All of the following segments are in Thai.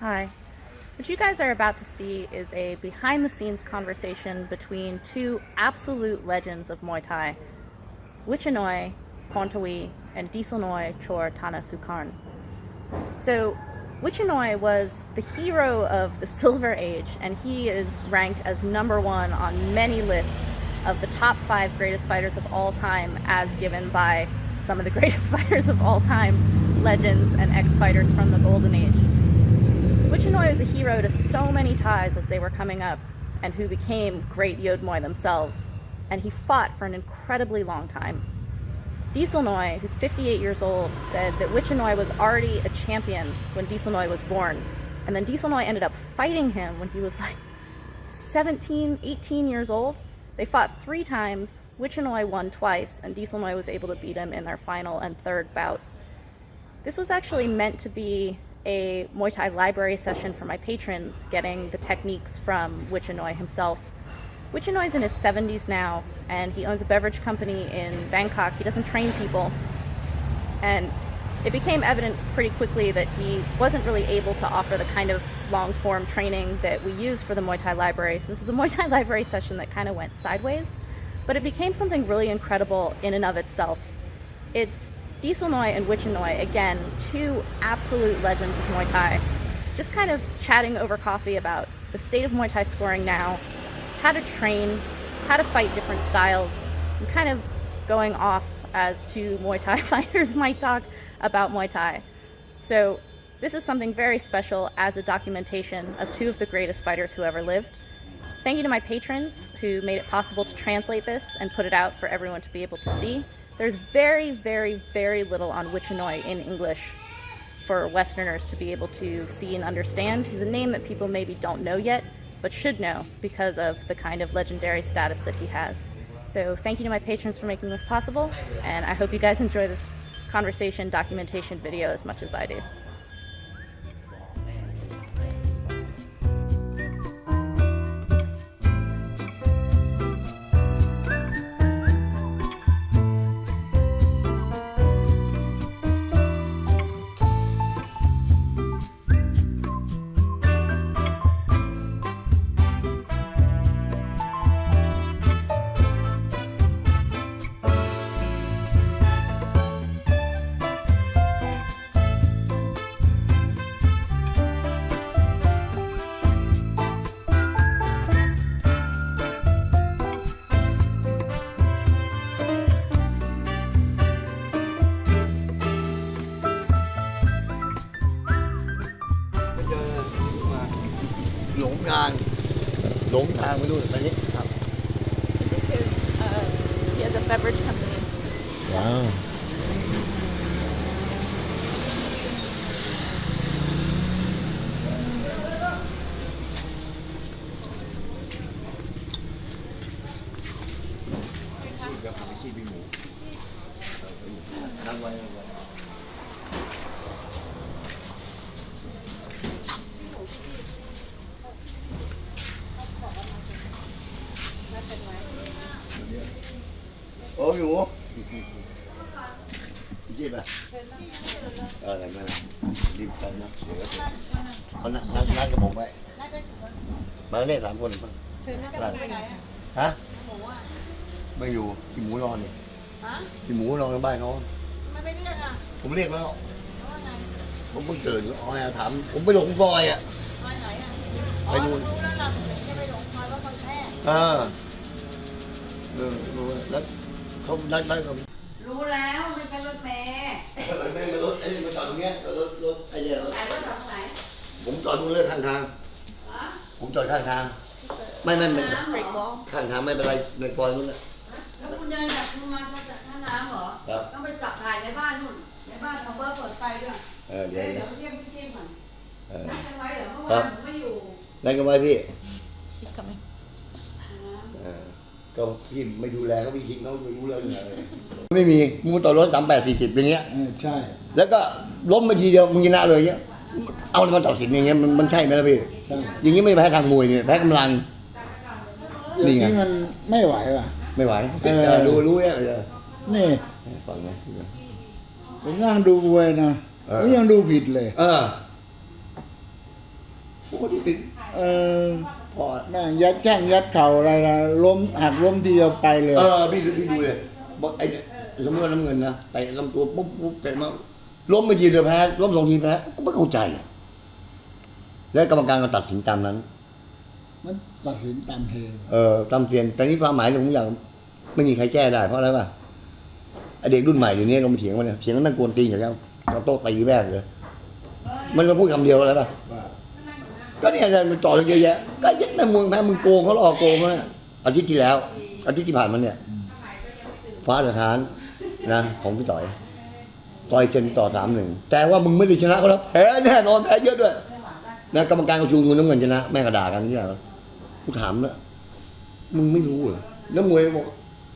Hi. What you guys are about to see is a behind-the-scenes conversation between two absolute legends of Muay Thai, Wichanoi Porntawi and Disonoi Chor Tanasukarn. So, Wichanoi was the hero of the Silver Age, and he is ranked as #1 on many lists of the top 5 greatest fighters of all time, as given by some of the greatest fighters of all time, legends and ex-fighters from the Golden Age. Wichanoi is a hero to so many Thais as they were coming up, and who became great Yod Muay themselves, and he fought for an incredibly long time. Disonoi, who's 58 years old, said that Wichanoi was already a champion when Disonoi was born, and then Disonoi ended up fighting him when he was like 17, 18 years old. They fought 3 times, Wichanoi won twice, and Disonoi was able to beat him in their final and third bout. This was actually meant to be a Muay Thai library session for my patrons, getting the techniques from Wichanoi himself. Wichanoi's in his 70s now, and he owns a beverage company in Bangkok. He doesn't train people, and it became evident pretty quickly that he wasn't really able to offer the kind of long-form training that we use for the Muay Thai library. So this is a Muay Thai library session that kind of went sideways, but it became something really incredible in and of itself. It's Disonoi and Wichanoi, again, 2 absolute legends of Muay Thai, just kind of chatting over coffee about the state of Muay Thai scoring now, how to train, how to fight different styles, and kind of going off as 2 Muay Thai fighters might talk about Muay Thai. So this is something very special as a documentation of 2 of the greatest fighters who ever lived. Thank you to my patrons who made it possible to translate this and put it out for everyone to be able to see. There's very, very, very little on Wichanoi in English for Westerners to be able to see and understand. He's a name that people maybe don't know yet, but should know because of the kind of legendary status that he has. So thank you to my patrons for making this possible, and I hope you guys enjoy this conversation documentation video as much as I do.หลงทางไม่รู้ไปนี่ครับ This is his, he has a beverage company. Wow. Ủaพี่หมูจีบอ่ะอะไรไม่ล่ะรีบไปนะเดี๋ยวเขานัดกับผมไว้มาเล่น3 คนป่ะฮะไม่อยู่พี่หมูนอนนี่พี่หมูนอนในบ้านเขาไม่เรียกอ่ะผมเรียกแล้วผมเพิ่งตื่นอ๋อถามผมไปหลงซอยอ่ะซอยไหนอ่ะไปนู่นจะไปหลงซอยว่าคนแพ้รู้แล้วเขานัดกับรู้แล้วไม่ใช่รถเมล์ไม่รถไอ้มาจอดตรงเนี้ยรถไอ้เนี่ยรถ ไหนรถจอดตรงไหนผมจอดดูเลยข้างทางผมจอดข้างทางไม่ข้างทางไม่เป็นไรในซอยนู้นน่ะแล้วคุณเดินจากคุณมาจากท่าน้ำเหรอต้องไปจับถ่ายในบ้านนู่นในบ้านของเบิร์ดเปิดไฟด้วยเดี๋ยวไปเยี่ยมพี่ชิมก่อนนัดกันไว้เหรอเมื่อวานผมไม่อยู่นัดกันไว้พี่ He's coming. ก็พี่ไม่ดูแลเขาพี่คิดเขาไม่รู้เรื่องอะไรไม่มีมูต่อรถ38-40อย่างเงี้ยใช่แล้วก็ล้มไปทีเดียวมึงชนะเลยเงี้ยเอามาตัดสินอย่างเงี้ยมันใช่ไหมล่ะพี่อย่างงี้ไม่แพ้ทางมวยเนี่ยแพ้กำลังนี่ไงมันไม่ไหวว่ะไม่ไหวรู้เนี่ยนี่ฟังไหมผมนั่งดูมวยนะผมยังดูผิดเลย พวกที่ติด เออ พอ แม่งยัดแข้งยัดเข่าอะไรนะล้มหักล้มทีเดียวไปเลย พี่ดูเลยบอกไอ้เนี่ยสมมติว่าน้ำเงินนะเตะลำตัวปุ๊บเตะมาล้มไปทีเดียวแพ้ล้ม2 ทีแพ้ก็ไม่เข้าใจ แล้วกรรมการก็ตัดสินตามนั้น มันตัดสินตามเหตุ ตามเสียนแต่นี่ความหมายของอย่างไม่มีใครแก้ได้เพราะอะไรป่ะไอเด็กรุ่นใหม่เดี๋ยวนี้เรามาเถียงมันเนี่ยเถียงแล้วมันกวนตีนอย่างเงี้ยเราโต้ตีแม่งเลย มันมาพูดคำเดียวอะไรป่ะ ว่า ก็เนี่ยมันต่อเยอะแยะก็ยัดแม่มึงแพ้มึงโกงเขาหลอกโกงนะอาทิตย์ที่แล้วอาทิตย์ที่ผ่านมาเนี่ยฟ้าสถานนะของพี่ต่อยเซนต่อ3-1แต่ว่ามึงไม่ได้ชนะเขาแล้วแพ้แน่นอนแพ้เยอะด้วยนะกรรมการก็ชูเงินน้ำเงินชนะแม่งกระด่ากันนี่แหละกูถามนะมึงไม่รู้เหรอนักมวยบอก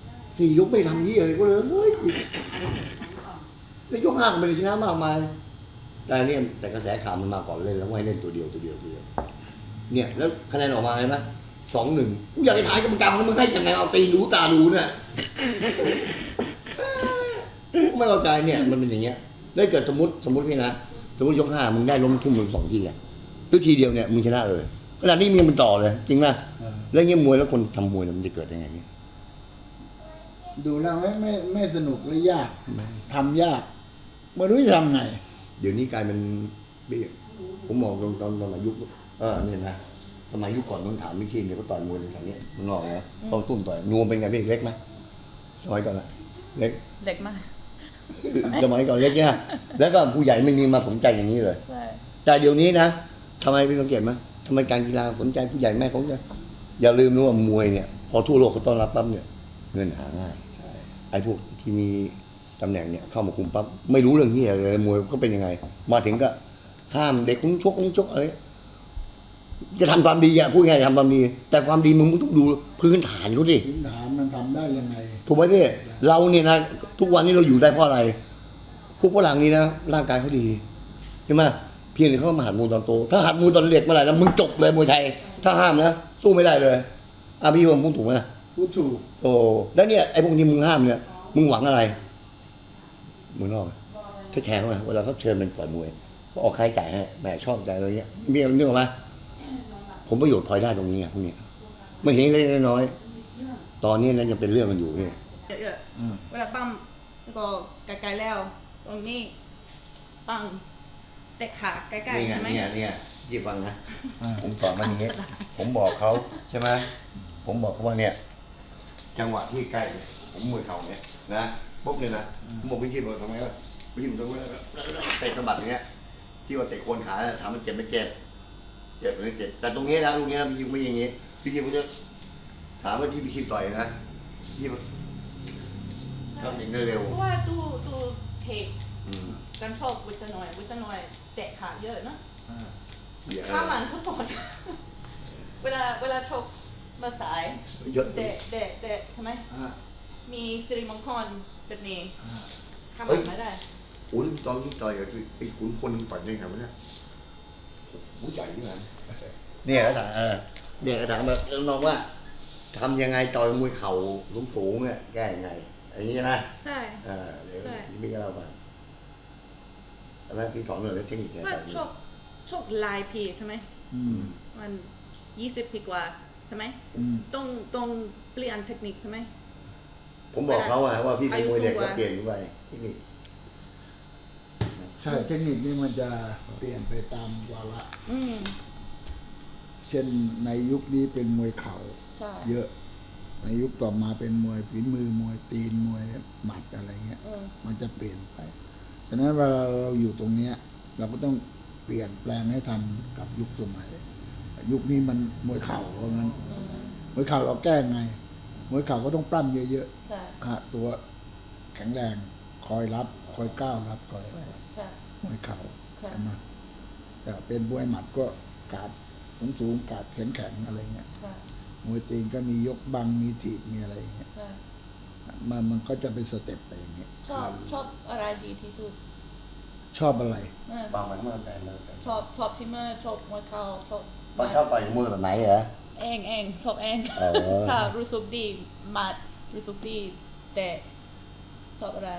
4 ยกไม่ทำยี่อะไรก็เลยเฮ้ยแล้วยก 5ก็ไม่ได้ชนะมากมายแต่เนี่ยแต่กระแสข่าวมันมาก่อนเล่นแล้วให้เล่นตัวเดียวเนี่ยแล้วคะแนนออกมาไงไหม2-1กูอยากจะถ่ายกรรมการมึงให้ยังไงเอาตีนดูตาดูเนี่ยกูไม่เข้าใจเนี่ยมันเป็นอย่างเงี้ยได้เกิดสมมติพี่นะสมมติยก 5มึงได้ล้มทุ่มมึง2 ทีอ่ะด้วยทีเดียวเนี่ยมึงชนะเลยขนาดนี้มีมันต่อเลยจริงไหมแล้วเงี้ยมวยแล้วคนทำมวยมันจะเกิดยังไงเนี่ย ดูแล้วไม่สนุกและยากทำยากไม่รู้จะทำไง เดี๋ยวนี้กลายเป็นผมมองตอนสมัยยุคเนี่ยนะสมัยยุคก่อนต้องถามพี่ชินเนี่ยเขาต่อยมวยในแถวนี้มันนอกนะเขาตุ้มต่อยนวมเป็นไงพี่เล็กไหมสมัยก่อนละเล็ก เล็กมาก สมัยก่อนเล็กเนี่ยแล้วก็ผู้ใหญ่ไม่มีมาสนใจอย่างนี้เลย ใช่ แต่เดี๋ยวนี้นะทำไมพี่สังเกตไหมทำไมการกีฬาสนใจผู้ใหญ่แม่สนใจอย่าลืมนะว่ามวยเนี่ยพอทั่วโลกเขาต้อนรับปั๊บเนี่ยเงินหาง่ายไอ้พวกที่มีตำแหน่งเนี่ยเข้ามาคุมปั๊บไม่รู้เรื่องที่อะไรมวยก็เป็นยังไงมาถึงก็ห้ามเด็กคุ้งชกอะไรจะทำความดีอ่ะพูดง่ายๆทำความดีแต่ความดีมึงต้องดูพื้นฐานเขาดิ พื้นฐานมันทำได้ยังไง ถูกไหมพี่เราเนี่ยนะทุกวันนี้เราอยู่ได้เพราะอะไรพวกฝรั่งนี่นะร่างกายเขาดีใช่ไหมเพียงแต่เขามาหัดมวยตอนโตถ้าหัดมวยตอนเด็กเมื่อไหร่แล้วมึงจบเลยมวยไทยถ้าห้ามนะสู้ไม่ได้เลยพี่ว่าพูดถูกไหม พูดถูก โอ้แล้วเนี่ยไอ้พวกนี้มึงห้ามเนี่ยมึงหวังอะไรมึงนอกถ้าแข่งเขาเวลาเขาเชิญเป็นต่อยมวยเขาออกค่าใช้จ่ายให้แหมชอบใจอะไรเงี้ยมีเรื่องไหมผมประโยชน์พลอยได้ตรงนี้ไงพวกนี้ไม่เห็นเล็กน้อยตอนนี้นะยังเป็นเรื่องกันอยู่นี่ เยอะๆเวลาปั้มแล้วก็ไกลๆแล้ว ตรงนี้ปั้งเตะขาใกล้ๆใช่ไหม เนี่ยยี่ฟังนะผมสอนมันอย่างนี้ผมบอกเขาใช่ไหมผมบอกเขาว่าเนี่ยจังหวะที่ใกล้ผมมือเข่าเนี่ยนะปุ๊บเนี่ยนะผมบอกพี่ชิดบอกทำไงวะพี่ชิดบอกเตะสะบัดอย่างเงี้ยที่ว่าเตะโคนขาถามมันเจ็บไม่เจ็บหรือเจ็บแต่ตรงนี้นะตรงนี้พี่ชิดไม่อย่างงี้พี่ชิดผมจะถามว่าที่พี่ชิดต่อยนะพี่ชิดทำอย่างเร็ว เพราะว่าดูเทคการชกวิจหน่อยเตะขาเยอะเนาะข้ามันทุกคน เวลาชกมาสายเตะใช่ไหมมีสิริมงคลแบบนี้ข้ามันไม่ได้ โอ้ยตอนที่ต่อยกับไอ้ขุนคนต่อยในแถวนี้ผู้ใหญ่ที่ไหนเนี่ยก็ถามเนี่ยก็ถามแบบน้องว่าทำยังไงต่อยมวยเข่าสูงเนี่ยแก้ยังไงอย่างนี้นะ ใช่ เดี๋ยวพี่ก็เล่าไปแล้วพี่สอนเลยเทคนิคไง ว่าชกลายพีใช่ไหมมัน20 ปีกว่าใช่ไหมต้องเปลี่ยนเทคนิคใช่ไหม ผมบอกเขาว่าพี่เป็นมวยเด็กก็เปลี่ยนไปเทคนิค ใช่เทคนิคนี้มันจะเปลี่ยนไปตามวาระเช่นในยุคนี้เป็นมวยเข่า ใช่ เยอะ ในยุคต่อมาเป็นมวยฝีมือมวยตีนมวยหมัดอะไรเงี้ยมันจะเปลี่ยนไปฉะนั้นเวลาเราอยู่ตรงเนี้ยเราก็ต้องเปลี่ยนแปลงให้ทันกับยุคสมัยยุคนี้มันมวยเข่าเพราะงั้นมวยเข่าเราแก้ไงมวยเข่าก็ต้องปล้ำเยอะ ใช่ ๆตัวแข็งแรงคอยรับคอยก้าวรับคอยอะไร ใช่ มวยเข่า ค่ะ ใช่ไหมแต่เป็นมวยหมัดก็กาดสูงๆกาดแข็งๆอะไรเงี้ย ใช่ มวยตีนก็มียกบังมีถีบมีอะไรอย่างเงี้ย ใช่ มันก็จะเป็นสเต็ปไปอย่างเงี้ย ชอบอะไรดีที่สุด ชอบอะไร บางวันเมื่อแต่ ชอบที่เมื่อชกมวยเข่าชก ตอนชอบต่อยมวยแบบไหนเหรอ เองชอบเอง ถ้ารู้สึกดีมัดรู้สึกดีแต่ชอบอะไร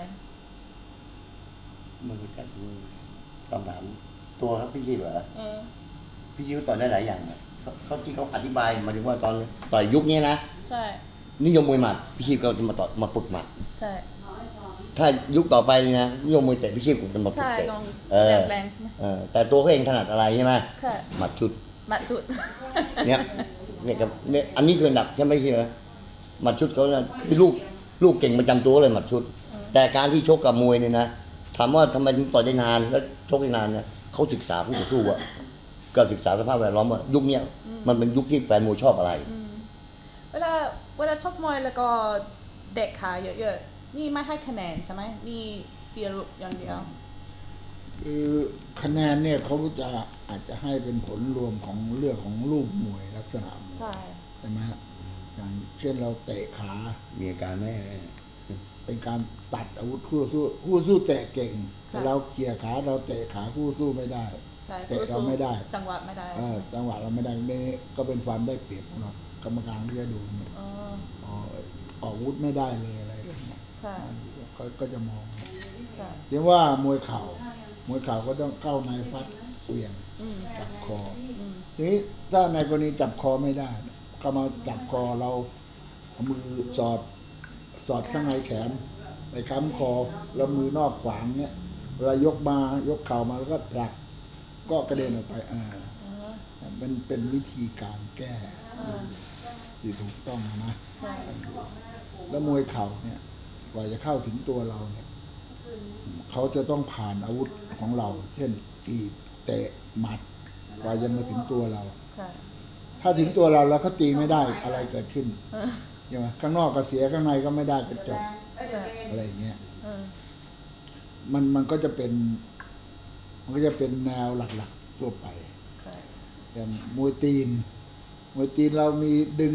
มือกันคำถามตัวครับพี่ชีพเหรอ พี่ชิวต่อยได้หลายอย่างนะเขาที่เขาอธิบายหมายถึงว่าตอนต่อยยุคนี้นะ ใช่ นิยมมวยหมัดพี่ชิวก็จะมาต่อยมาฝึกหมัด ใช่ ถ้ายุคต่อไปนี่นะนิยมมวยเตะพี่ชิวก็จะมาฝึก ใช่ เตะ กอง เออ แรงๆใช่ไหม แต่ตัวเขาเองถนัดอะไรใช่ไหม ค่ะ หมัดชุด มัดถุด เนี่ยกับเนี่ยอันนี้คืออันดับใช่ไหมพี่นะหมัดชุดเขาเนี่ยคือลูกเก่งประจำตัวเลยหมัดชุด แต่การที่ชกกับมวยเนี่ยนะถามว่าทำไมถึงต่อยได้นานแล้วชกได้นานเนี่ยเขาศึกษาผู้ต่อสู้อะก็ศึกษาสภาพแวดล้อมว่ายุคเนี้ยมันเป็นยุคที่แฟนมวยชอบอะไร เวลาชกมวยแล้วก็เด็กขาเยอะๆนี่ไม่ให้คะแนนใช่ไหมนี่เสียรุปอย่างเดียว คือคะแนนเนี่ยเขาก็จะอาจจะให้เป็นผลรวมของเรื่องของรูปมวยลักษณะมวย ใช่ ใช่ไหมฮะอย่างเช่นเราเตะขา มีอาการไหม เป็นการตัดอาวุธคู่สู้เตะเก่งแต่เราเขี่ยขาเราเตะขาคู่สู้ไม่ได้ ใช่ เตะเราไม่ได้ จังหวะไม่ได้ จังหวะเราไม่ได้นี่ก็เป็นความได้เปรียบของเรากรรมการก็จะดูเนี่ย อ๋อ ออกอาวุธไม่ได้เลยอะไรแบบเนี้ย ค่ะ ก็จะมอง ค่ะ เรียกว่ามวยเข่าก็ต้องเข้าในฟัดเหวี่ยง อืม จับคอ อืม ทีนี้ถ้าในกรณีจับคอไม่ได้ก็มาจับคอเราเอามือสอดข้างในแขนไปค้ำคอแล้วมือนอกขวางเนี่ยเวลายกเข่ามาแล้วก็ผลักก็กระเด็นออกไปมันเป็นวิธีการแก้ที่ถูกต้องนะ ใช่ แล้วมวยเข่าเนี่ยกว่าจะเข้าถึงตัวเราเนี่ยเขาจะต้องผ่านอาวุธของเรา เช่นตีบเตะหมัดกว่าจะมาถึงตัวเรา ค่ะ ถ้าถึงตัวเราแล้วเขาตีไม่ได้อะไรเกิดขึ้นใช่ไหมข้างนอกก็เสียข้างในก็ไม่ได้ก็จบ ค่ะ อะไรอย่างเงี้ย เออ มันก็จะเป็นแนวหลักๆทั่วไป ค่ะ อย่างมวยตีนเรามีดึง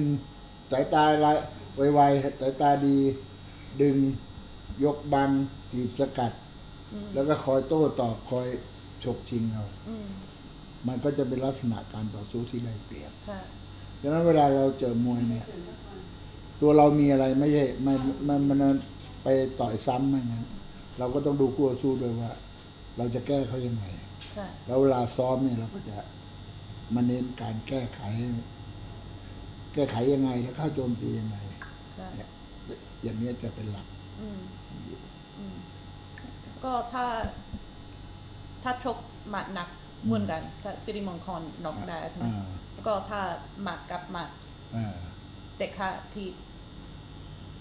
สายตาไวๆสายตาดี ดึงยกบังถีบสกัด แล้วก็คอยโต้ตอบคอยฉกชิงเอา อืม มันก็จะเป็นลักษณะการต่อสู้ที่ได้เปรียบ ค่ะ ดังนั้นเวลาเราเจอมวยเนี่ย ตัวเรามีอะไรไม่ใช่มันไปต่อยซ้ำไม่งั้นเราก็ต้องดูคู่ต่อสู้ด้วยว่า เราจะแก้เขายังไง ค่ะ แล้วเวลาซ้อมเนี่ยเราก็จะมาเน้นการแก้ไขยังไงแล้วเข้าโจมตียังไง ค่ะ เนี่ยอย่างนี้จะเป็นหลัก อืมอืมก็ถ้าชกหมัดหนักเหมือนกันถ้าสิริมงคลน็อกได้ใช่ไหมแล้วก็ถ้าหมัดกับหมัด อ่า เด็กขาที่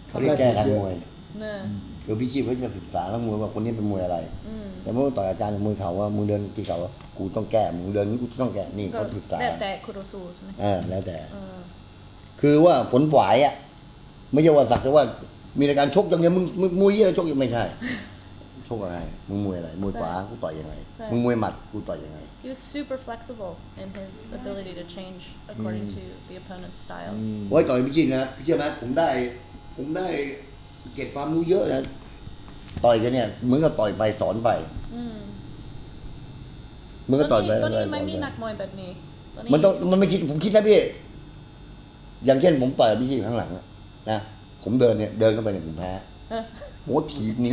เขาเรียกแก้การมวย เนอะ คือพี่ชีพเขาจะศึกษาแล้วมวยว่าคนนี้เป็นมวยอะไร อืม แต่เมื่อต่อยอาจารย์มวยเขาว่ามึงเดินที่เขาว่ากูต้องแก้มึงเดินนี้กูต้องแก้นี่ ก็ เขาศึกษา แล้วแต่คุโรซูใช่ไหม แล้วแต่ เออ คือว่าผลหวายอ่ะไม่ใช่ว่าสักแต่ว่ามีรายการชกจังเนี้ยมึงมวยยี่อะไรชกยังไม่ใช่ ชกอะไรมึงมวยอะไรมวยขวากูต่อยยังไงมึงมวยหมัดกูต่อยยังไง He was super flexible in his ability to change according to the opponent's style. โอ้ยต่อยพี่ชินนะพี่เชื่อไหมผมได้เก็บความรู้เยอะนะต่อยกันเนี่ยเหมือนกับต่อยไปสอนไป อืม เหมือนกับต่อยไป ตอนนี้ ส ไม่ ป มีนักมวยแบบนี้ต มันไม่คิดผมคิดนะพี่อย่างเช่นผมต่อยพี่ชินข้างหลังอะนะผมเดินเข้าไปเนี่ยผมแพ้ เออ โหถีบหนี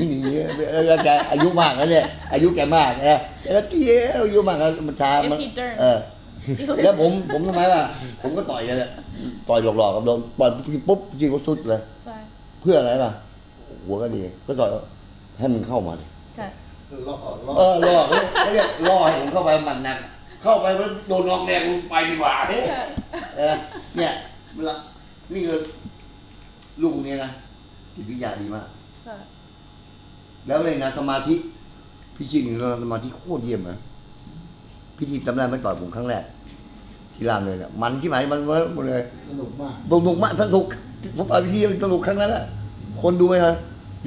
แล้วแกอายุมากแล้วเนี่ยอายุแกมากนะแล้วเตี้ยอายุมากแล้วมันช้า If มัน he turns แล้วผมทำไมวะผมก็ต่อยกันเลยต่อยหลอกๆกับโดนต่อยปุ๊บยิงก็สุดเลย ใช่ เพื่ออะไรป่ะหัวก็ดีก็ต่อยให้มันเข้ามาดิ ค่ะ ล่อเขาเรียกล่อให้ผมเข้าไปมันหนักเข้าไปมันโดนนอกแดงไปดีกว่าเนี่ยเวลานี่คือลูกนี้นะจิตวิทยาดีมาก ค่ะ แล้วเลยนะสมาธิพี่ชิงเราสมาธิโคตรเยี่ยมนะพี่ทีจำได้ไหมต่อยผมครั้งแรกที่รามเลยเนี่ยมันที่ไหนมันหมดเลย สนุกมาก สนุกมากสนุกผมต่อยพี่ทีสนุกครั้งนั้นแหละคนดูไหมครับ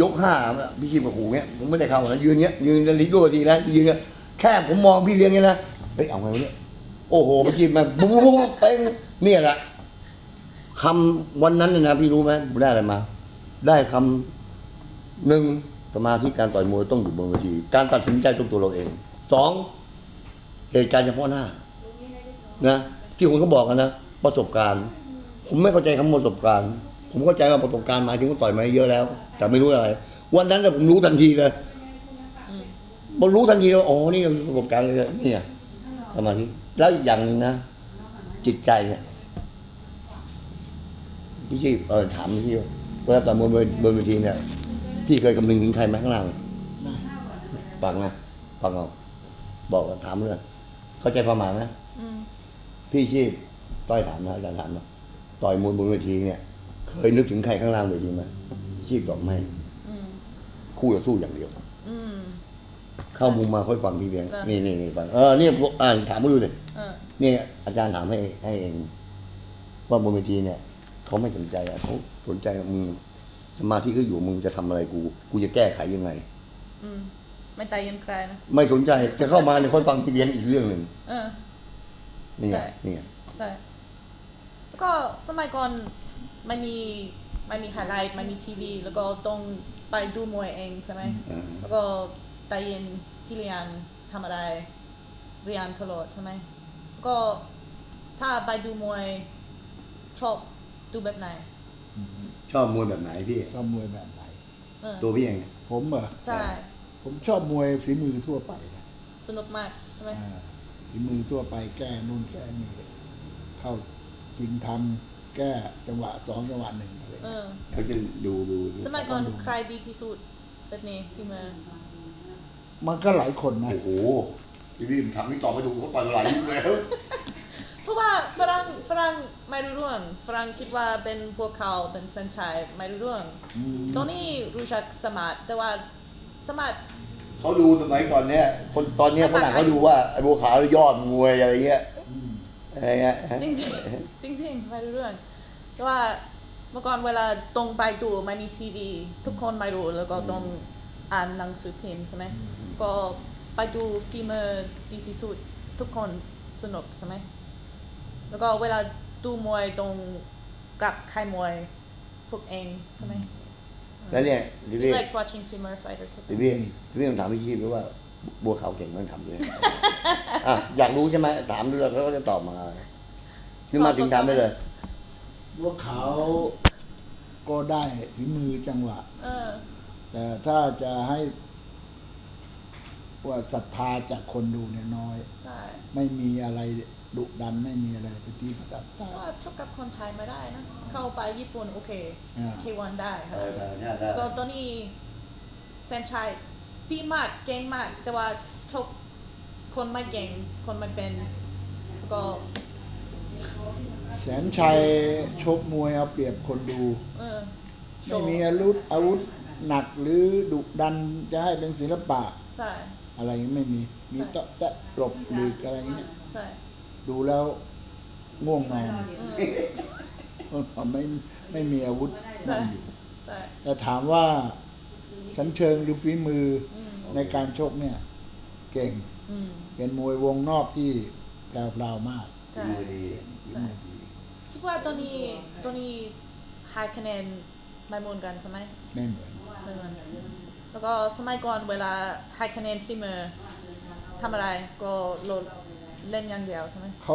ยก5พี่ทีกับหูเงี้ยผมไม่ได้เข้านะยืนเงี้ยยืนลิโดทีแล้วยืนเงี้ยแค่ผมมองพี่เลี้ยงเงี้ยนะเฮ้ยเอาไงวะเนี่ยโอ้โหพี่ทีมาปุ๊บเป้งเนี่ยแหละคำวันนั้นเนี่ยนะพี่รู้ไหมผมได้อะไรมา ได้คำหนึ่งสมาธิการต่อยมวยต้องอยู่บนเวทีการตัดสินใจต้องตัวเราเอง2เหตุการณ์เฉพาะหน้านะที่คนเขาบอกกันนะประสบการณ์ ผมไม่เข้าใจคำว่าประสบการณ์ ผมเข้าใจว่าประสบการณ์หมายถึงว่าต่อยมาเยอะแล้ว แต่ไม่รู้อะไร วันนั้นผมรู้ทันทีเลยผมรู้ทันทีว่าอ๋อนี่ประสบการณ์เลยเนี่ยสมาธิ แล้วอีกอย่างหนึ่งนะจิตใจเนี่ยพี่ชีพถามพี่เวลาตอนบนเวทีเนี่ยพี่เคยคำนึงถึงใครไหมข้างล่าง ได้ ฟังนะฟังเอาบอกถามเลยเข้าใจประมาณนะ อืม พี่ชีพต้อยถามนะอาจารย์ถามนะต่อยมวยบนเวทีเนี่ย เคยนึกถึงใครข้างล่างเวทีไหมชีพบอกไม่ อืม คู่ต่อสู้อย่างเดียว อืม เข้ามุมมาค่อยฟังพี่เพียง เหรอ นี่ฟังเนี่ยถามมาดูเลย นี่อาจารย์ถามให้เองว่าบนเวทีเนี่ยเขาไม่สนใจอ่ะเขาสนใจมึงสมาธิเขาอยู่มึงจะทำอะไรกูจะแก้ไขยังไง อืม ไม่ตายยันใครนะ ไม่สนใจจะเข้ามาในคนฟังพี่เลี้ยงอีกเรื่องหนึ่ง นี่ไง ใช่ นี่ไง ใช่แล้วก็สมัยก่อนไม่มีไฮไลท์ไม่มีทีวี แล้วก็ต้องไปดูมวยเองใช่ไหม แล้วก็ตายยินพี่เลี้ยงทำอะไรเรียนตลอดใช่ไหมก็ถ้าไปดูมวยชอบดูแบบไหน ชอบมวยแบบไหนพี่ ชอบมวยแบบไหน เออ ตัวพี่เอง ผมเหรอ ใช่ ผมชอบมวยฝีมือทั่วไปนะ สนุกมากใช่ไหม ฝีมือทั่วไปแก้นู่นแก้นี่เข้าชิงทำแก้จังหวะ2 จังหวะ 1อะไร เอ เงี้ย อ เขาจะดู สมัยก่อนใครดีที่สุดแบบนี้ที่มือ มันก็หลายคนนะ โอ้โหพี่ทำนี่ต่อไปดูเขาต่อยหลายยุคแล้ว เพราะว่าฝรั่งไม่รู้เรื่องฝรั่งคิดว่าเป็นพวกเขาเป็นเซนชัยไม่รู้เรื่อง ตอนนี้รู้จักสมาร์ทแต่ว่าสมาร์ท เขาดูสมัยก่อนเนี่ยคนตอนเนี้ยฝรั่งเขาดูว่าไอ้บัวขาวยอดมวยอะไรเงี้ยอะไรเงี้ย จริงๆ จริงๆไม่รู้เรื่องแต่ว่าเมื่อก่อนเวลาตรงไปดูไม่มีทีวี ทุกคนไม่รู้แล้วก็ต้องอ่านหนังสือพิมพ์ใช่ไหมก็ไปดูฟิล์มดีที่สุดทุกคนสนุกใช่ไหมแล้วก็เวลาดูมวยตรงกับค่ายมวยฝึกเองใช่ไหม แล้วเนี่ยพี่ He likes watching female fighters พี่ต้องถามพี่ชีพด้วยว่าบัวขาวเก่งมันทำด้วยอยากรู้ใช่ไหมถามดูแล้วเขาก็จะตอบมานี่มาถึงถามได้เลย บัวขาวก็ได้ฝีมือจังหวะ เออ แต่ถ้าจะให้ว่าศรัทธาจากคนดูเนี่ยน้อย ใช่ ไม่มีอะไรดุดันไม่มีอะไรไปตีประดับตา ว่าชกกับคนไทยไม่ได้นะ เข้าไปญี่ปุ่นโอเค K1 ได้ค่ะ ได้ ก็ตอนนี้แซนชัยดีมากเก่งมาก แต่ว่าชกคนไม่เก่ง คนไม่เป็นแล้วก็ แสนชัยชกมวยเอาเปรียบคนดู เออ ไม่มีอาวุธหนักหรือดุดันจะให้เป็นศิลปะ ใช่ อะไรไม่มี มีเตะแตะหลบหลีกอะไรเงี้ย ใช่ ดูแล้วง่วงนอนไม่มีอาวุธนั่นอยู่ ใช่ แต่ถามว่าชั้นเชิงหรือฝีมืออ ม ในการชกเนี่ย เก่ง อืม เป็นมวยวงนอกที่แปลวๆมาก ใช่ ดี ฝีมือดี คิดว่าตอนนี้ให้คะแนนไม่เหมือนกันใช่ไหม ไม่เหมือน ไม่เหมือนแล้วก็สมัยก่อนเวลาให้คะแนนฝีมือทำอะไรก็โหลดเล่นอย่างเดียวใช่ไหม เ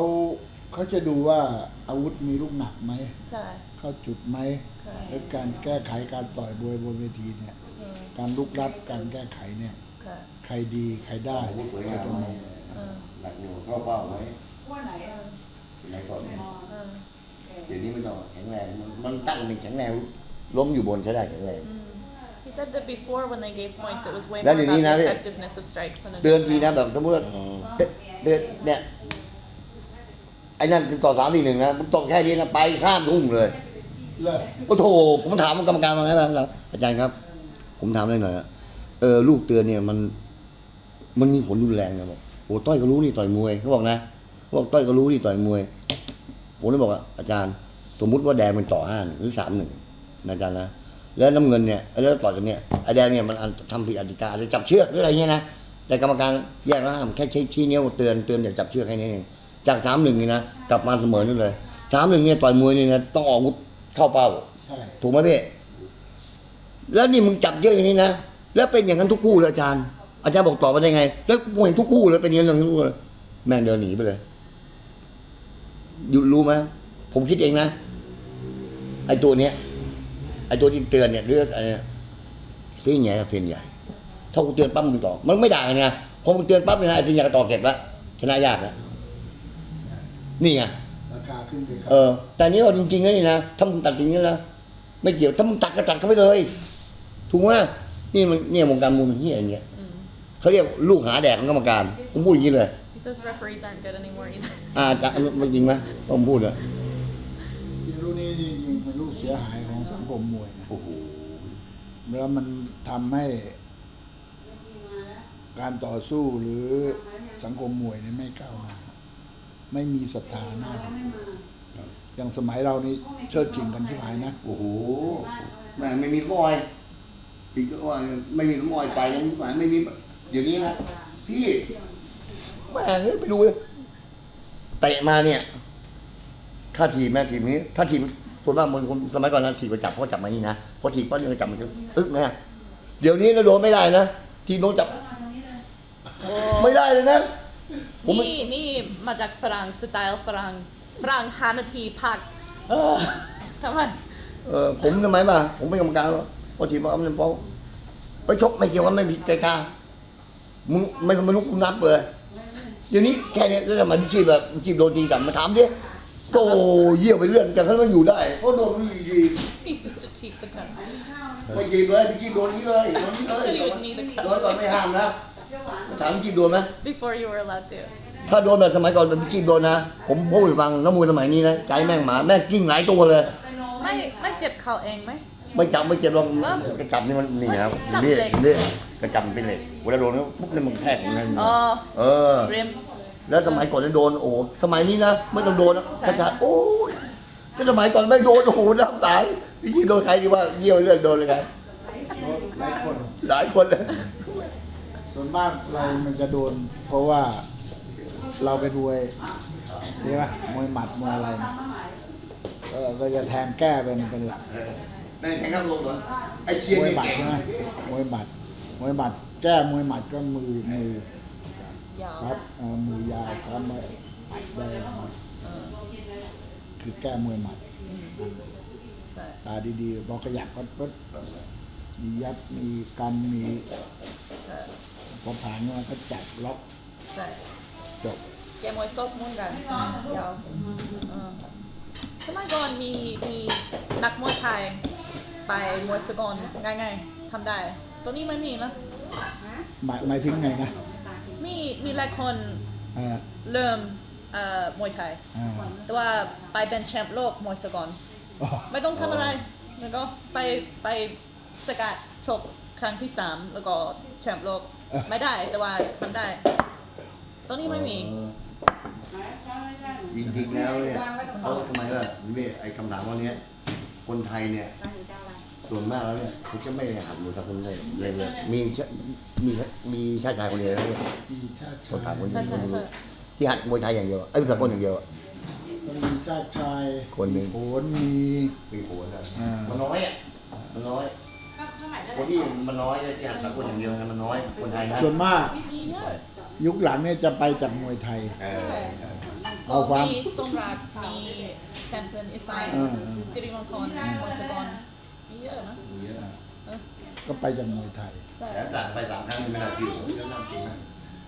ขาจะดูว่าอาวุธมีลูกหนักไหม ใช่ เข้าจุดไหม ค่ะ และการแก้ไขการต่อยบวยบนเวทีเนี่ย เออ การลุกรับการแก้ไขเนี่ย ค่ะ ใครดีใครได้ สวย ก็ งาม จะมอง หนักหน่วงเข้าเป้าไหม ว่าไหนอ่ะ ไหนก่อนเนี่ย เออ เดี๋ยวนี้ไม่ต้องแข็งแรงมันตั้งเป็นแข็งแรงล้มอยู่บนใช้ได้แข็งแรง He said that before when they gave points it was way แล้ว more เดี๋ยวนี้ about นะ the พี่ effectiveness of strikes than it เตือน is ทีนะ now. แบบสมมติว่าเดือนเนี่ยไอ้นั่นต่อ3-1นะมึงตกแค่นี้นะไปข้ามทุ่งเลย เลย โอ้โถผมถามกรรมการมาไงบ้างครับอาจารย์ครับ ผมถามเลยหน่อยนะลูกเตือนเนี่ยมันมีผลรุนแรงนะบอกโอ้ต้อยก็รู้นี่ต่อยมวยเขาบอกนะเขาบอกต้อยก็รู้นี่ต่อยมวย ผมเลยบอกว่าอาจารย์ สมมุติว่าแดงเป็นต่อ5หรือ3-1นะอาจารย์นะแล้วน้ำเงินเนี่ยแล้วต่อยกันเนี่ยไอ้แดงเนี่ยมันทำผิดกติกาจะจับเชือกหรืออะไรเงี้ยนะแต่กรรมการแยกว่าห้ามแค่ชี้นิ้วเตือนอย่าจับเชือกให้นี่เองจาก3-1นี่นะกลับมาเสมอนั่นเลย3-1เนี่ยต่อยมวยนี่นะต้องออกอาวุธเข้าเป้า ใช่ ถูกไหมพี่แล้วนี่มึงจับเยอะอย่างนี้นะแล้วเป็นอย่างนั้นทุกคู่เลยอาจารย์บอกต่อไปได้ไง แล้วกูเห็นทุกคู่เลยเป็นอย่างนั้นทุกคู่เลยแม่งเดินหนีไปเลยอยู่รู้ไหมผมคิดเองนะไอ้ตัวเนี้ยไอ้ตัวที่เตือนเนี่ยเรื่องอะไรเนี่ยซื้อแง่กับเพนใหญ่ถ้ากูเตือนปั๊บมึงต่อมันไม่ได้ไงพอมึงเตือนปั๊บเนี่ยนะไอ้เพนใหญ่ก็ต่อเก็บละชนะยากแล้ว นี่ไง ราคาขึ้นไปครับ แต่นี้เอาจริงๆนะนี่นะถ้ามึงตัดจริงๆนะไม่เกี่ยวถ้ามึงตัดก็ตัดเขาไปเลยถูกไหมนี่มันเนี่ยวงการมวยมันเหี้ยอย่างเงี้ยเขาเรียกลูกหาแดกของกรรมการผมพูดอย่างนี้เลย He says referees aren't good anymore either. จะมันจริงไหมผมพูดเลย ลูกนี้จริงๆเป็นลูกเสียหายของสังคมมวยนะ โอ้โห แล้วมันทำให้การต่อสู้หรือสังคมมวยเนี่ยไม่ก้าวหน้าไม่มีศรัทธาหน้าดูอย่างสมัยเรานี่เชิดชิงกันที่หายนะ โอ้โหแม่ไม่มีสมอยปีก็ว่าไม่มีสมอยไปยังไม่มีเดี๋ยวนี้นะพี่แม่เฮ้ยไปดูเลยเตะมาเนี่ยถ้าทีมแม่ทีมนี้ ถ้าทีมส่วนมากมันคนสมัยก่อนนะทีมไปจับเขาจับมานี่นะพอทีมป้อนเนี่ยจับมันจะอึ๊กนะเดี๋ยวนี้เราโดนไม่ได้นะทีมโดนจับไม่ได้เลยนะผมไม่ นี่มาจากฝรั่งสไตล์ฝรั่ง5 นาทีพักทำไม ผมทำไมมาผมเป็นกรรมการแล้วพอทีมบอกมันฟ้องไปชกไม่เกี่ยวกันไม่ผิดกามึงไม่รู้กูนับเลยเดี๋ยวนี้แค่นี้แล้วทำไมชีพแบบชีพโดนตีกลับมาถามดิโตเยี่ยวไปเรื่อยแต่เขาไม่อยู่ได้เขาโดนดี He used to teach the gun. ไม่จีบเลยพี่ชีพโดนนี้เลยโดนนี้เลย He would need the โดน gun ก่อนไม่ห้ามนะถามพี่ชีพโดนไหม before you were allowed to. ถ้าโดนแบบสมัยก่อนเป็นพี่ชีพโดนนะผมพูดให้ฟังน้ำมวยสมัยนี้นะใจแม่งหมาแม่งกิ้งหลายตัวเลย ไม่เจ็บเข่าเองไหม ไม่จับไม่เจ็บหรอกกระจับนี่มันนี่ครับ จับ นี่ เหล็ก นี่กระจับเป็นเหล็กเวลาโดนปุ๊บนี่มันแทกอย่างนั้น อ๋อ ริม แล้วสมัยก่อนจะโดนโอ้สมัยนี้นะไม่ต้องโดนนะ ใช่ กระชากโอ้ยแล้วสมัยก่อนไม่โดนโอ้โหน้ำตาพี่ชีโดนใครดีว่าเยี่ยวเลือดโดนเลยไง หลายคน หลายคนเลย ส่วนมากเรามันจะโดน เพราะว่าเราเป็นมวยนี่ป่ะมวยหมัดมวยอะไรนะก็จะแทงแก้เป็นหลัก ในแข่งขันลงเหรอไอเชียร์ มวย นี่ หมัด เก่ง ใช่ไหมมวยหมัดแก้มวยหมัดก็มือย าว ครับมือยาวครับไม่ได้นะคือแก้มวยหมัด ใช่ ตาดีๆพอขยับก็ปึ๊บมียัดมีกันมี ใช่ พอผ่านมาก็จับล็อก ใช่ จบ แกมวยซบเหมือนกันยาวสมัยก่อนมีนักมวยไทยไปมวยสากลง่ายๆทำได้ ตัวนี้ไม่มีแล้ว หมายถึงไงนะ มีหลายคน อ่า เริ่มมวยไทย อ่า แต่ว่าไปเป็นแชมป์โลกมวยสากล อ๋อ ไม่ต้องทำอะไร แล้วก็ไปสกัดชกครั้งที่ 3 แล้วก็แชมป์โลกไม่ได้แต่ว่าทำได้ ตอนนี้ไม่มี จริงๆแล้วเนี่ยเขาทำไมล่ะนี่ไอ้คำถามวันนี้คนไทยเนี่ยส่วนมากแล้วเนี่ยเขาจะไม่หัดมวยสากลเลยมีชาติชายคนเดียวนะเนี่ย มีชาติ เขา ชา ถาม ย คนเดี ใช่ ยว ใช่ใช่ ที่หัดมวยไทยอย่างเดียวไอ้สากลอย่างเดียว ก็มีชาติชาย คนหนึ่ง โขนมี มีโขนอ่ะ อ่ามั มันน้อยอ่ะมันน้อยคนที่มันน้อยที่หัดสากลอย่างเดียวนะมันน้อยคนไทยนะ ส่วนมาก มีเยอะ ยุคหลังเนี่ยจะไปจากมวยไทย เออ เอาความ มีสมรักมีแซมสันอิสไซ อ่า สิริวังคอนมวยสากลมีเยอะนะเออ ก็ไปจากมวยไทย ใช่ แต่ต่างไป3 ครั้งไม่น่าจริงผมน่าจริงนะ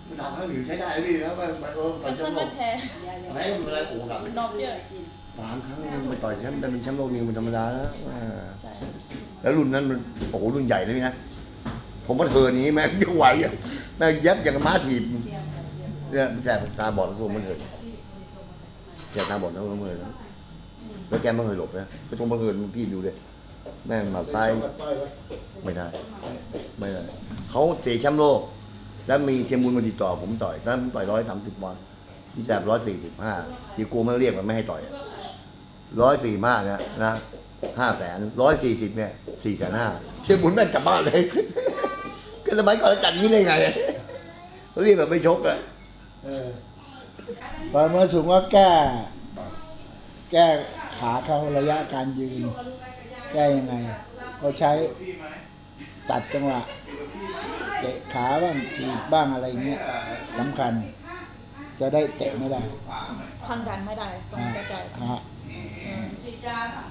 มันทำให้หนูใช้ได้พี่แล้วไปต่อยแช ฉั ม น ป์โล ไม่ ก แพ้ ไหนมันอะไรโอ้กลับ นอกเยอะ 3 ครั้งมันต่อยแชมป์เป็นแชมป์โลกนี่มันธรรมดานะ ใช่ แล้วรุ่นนั้นมันโอ้โหรุ่นใหญ่เลยนะผมว่าเธอนี้แม่งยังไหวอ่ะแม่งยับอย่างกับม้าถีบเนี่ยแกตาบอดทั้งตัวมันเลยแกตาบอดทั้งตัวมันเลยนะแล้วแกไม่เคยหลบนะไปตรงบังเอิญพี่ดูเลยแม่งหมัดซ้ายไม่ได้เขาเสียแชมป์โลก แล้วมีเทียมบุญมาติดต่อผมต่อยตอนนั้นผมต่อย130 วันพี่แจบ145ที่กูไม่เรียกมันไม่ให้ต่อย145เนี่ยนะ500,000 140เนี่ย450,000เทียมบุญแม่งกลับบ้านเลย ก็สมัยก่อนจัดอย่างนี้ได้ไงเขาเรียกแบบไม่ชกอ่ะ ตอนเมื่อสูงว่าแก้ขาเขาระยะการยืน แก้ยังไงเขาใช้ตัดจังหวะเตะขาบ้างถีบบ้างอะไรเงี้ยสำคัญ จะได้เตะไม่ได้ พังดันไม่ได้ต้อง อ่า แก้ใจ ฮะ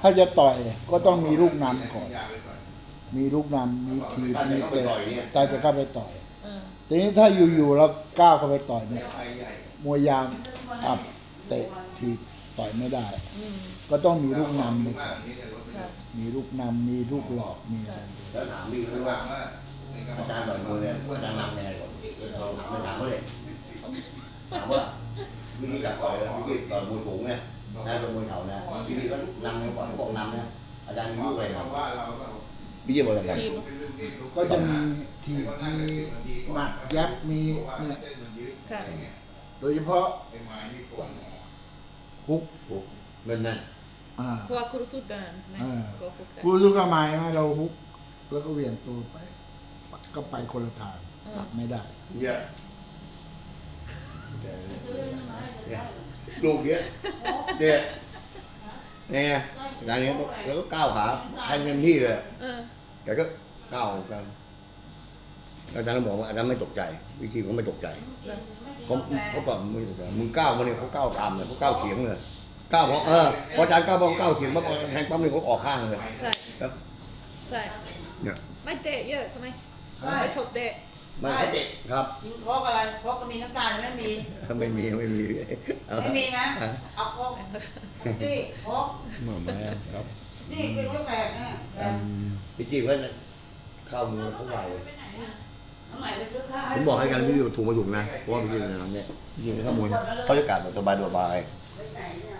ถ้าจะต่อยก็ต้องมีลูกนำก่อน มีลูกนำมีทีบมีเตะตาจะเข้าไปต่อย เออ ทีนี้ถ้าอยู่ๆเราก้าวเข้าไปต่อยเนี่ยมวยยางอับ เตะถีบต่อยไม่ได้ อืม ก็ต้องมีลูกนำไปก่อน ค่ะ มีลูกนำมีลูกหลอกมีอะไร แล้วถามพี่เขาว่าอาจารย์ต่อยมวยเนี่ยอาจารย์นำยังไงก่อนเราถามเขาเลยถามว่าวิธีการต่อยวิธีต่อยมวยสูงเนี่ยนะต่อยมวยเข่านะวิธีก็นำก่อนเขาบอกนำเนี่ยอาจารย์มีลูกอะไรครับวิธีบอกอะไรกัน ทีม ก็จะมีถีบมีหมัดยับมีเนี่ย ค่ะ โดยเฉพาะฮุก โอ้นั่น อ่า เพราะว่าครูสุดเดินใช่ไหม อ่า ก็คุกกัน ผู้สู้กระไม้ไหมเราฮุก แล้วก็เหวี่ยงตัวไป ก็ไปคนละทางกลับไม่ได้ เยอะเนี่ยลูกเยอะเนี่ยเนี่ยอาจารย์เนี่ยแล้วก็ก้าวขาแทงเต็มที่เลย เออ แกก็ก้าวกันอาจารย์ก็บอกว่าอาจารย์ไม่ตกใจ วิธีเขาไม่ตกใจเขาบอกไม่ตกใจมึงก้าวมาเนี่ยเขาก้าวตามเลยเขาก้าวเขียงเลยก้าวเพราะพออาจารย์ก้าวพอก้าวเขียงปั๊บแทงปั๊บเนี่ยเขาออกข้างเลย ใช่ ครับ ใช่ เนี่ย ไม่เตะเยอะใช่ไหมไม่ชกเตะ มันเขาเด็กครับ กินโค้กอะไรโค้กก็มีน้ำตาลไม่มี ถ้าไม่มี ไม่มีนะ เอาโค้กนี่โค้ก ครับ นี่กินไว้แฝกนะแฝก พี่จีว่าข้าวมือเขาไหว เอาใหม่ไปซื้อข้าว ผมบอกให้กันพี่ถูกมาถูกนะเพราะว่าพี่จีในนั้นเนี่ยพี่จีในข้าวมือเขาจะกัดแบบสบายสบาย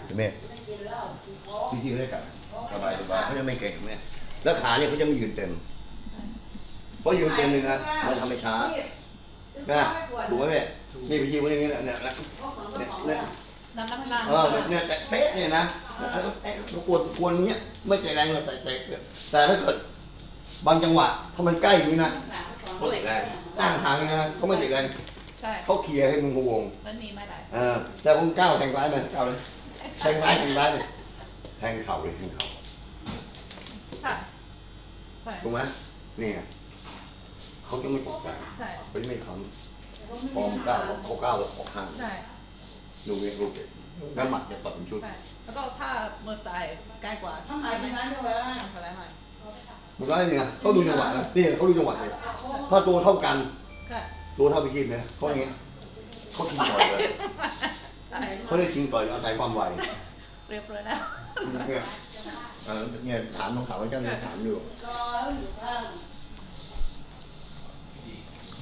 เห็นไหม ไม่กินเหล้ากินโค้ก พี่จีไม่ได้กัดสบายสบายเขาจะไม่เก่งเนี่ยแล้วขาเนี่ยเขาจะไม่ยืนเต็มเพราะยืนเต็มเลยนะมันทำให้ช้า ซื้อ นะ ข้าวให้ขวด ถูกไหมเนี่ยนี่พี่จีว่าอย่างนี้เนี่ย โค้กของ เนี่ย ของ เนี่ย น้ำน้ำลาย เนี่ยแต่เป๊ะเนี่ยนะกวนเนี้ยไม่ใจแรงเลยแต่ถ้าเกิดบางจังหวะถ้ามันใกล้อย่างนี้นะเขาเตะแรงตั้งทางนะเขาไม่เตะแรง ใช่ เขาเคลียร์ให้มึงวง มันมีไม่ได้ แต่ผมก้าวแทงร้ายมันก้าวเลยแทงร้ายเลยแทงเข่าเลยแทงเข่า ใช่ใช่ ถูกไหมนี่เขาจะไม่ตกใจ ใช่ เขาจะไม่ทำพร้อมก้าวเขาก้าวออกข้าง ใช่ ดูเองลูกเด็กแล้วหมัดจะตัดเป็นชุด ใช่แล้วก็ถ้ามือซ้ายใกล้กว่า ข้างในมีน้ำด้วยวะ อะไรไหม มันก็เนี่ยเขาดูจังหวะนะนี่เขาดูจังหวะเลยถ้าตัวเท่ากัน ค่ะ ตัวเท่าพี่ชีพเนี่ยเขาอย่างเงี้ยเขาชิงต่อยเลย ใช่ เขาได้ชิงต่อยอาศัยความไว เรียบร้อยแล้ว เนี่ยเนี่ยถามน้องขาวว่าเจ้าเนี่ยถามอยู่ รอแล้วอยู่ข้าง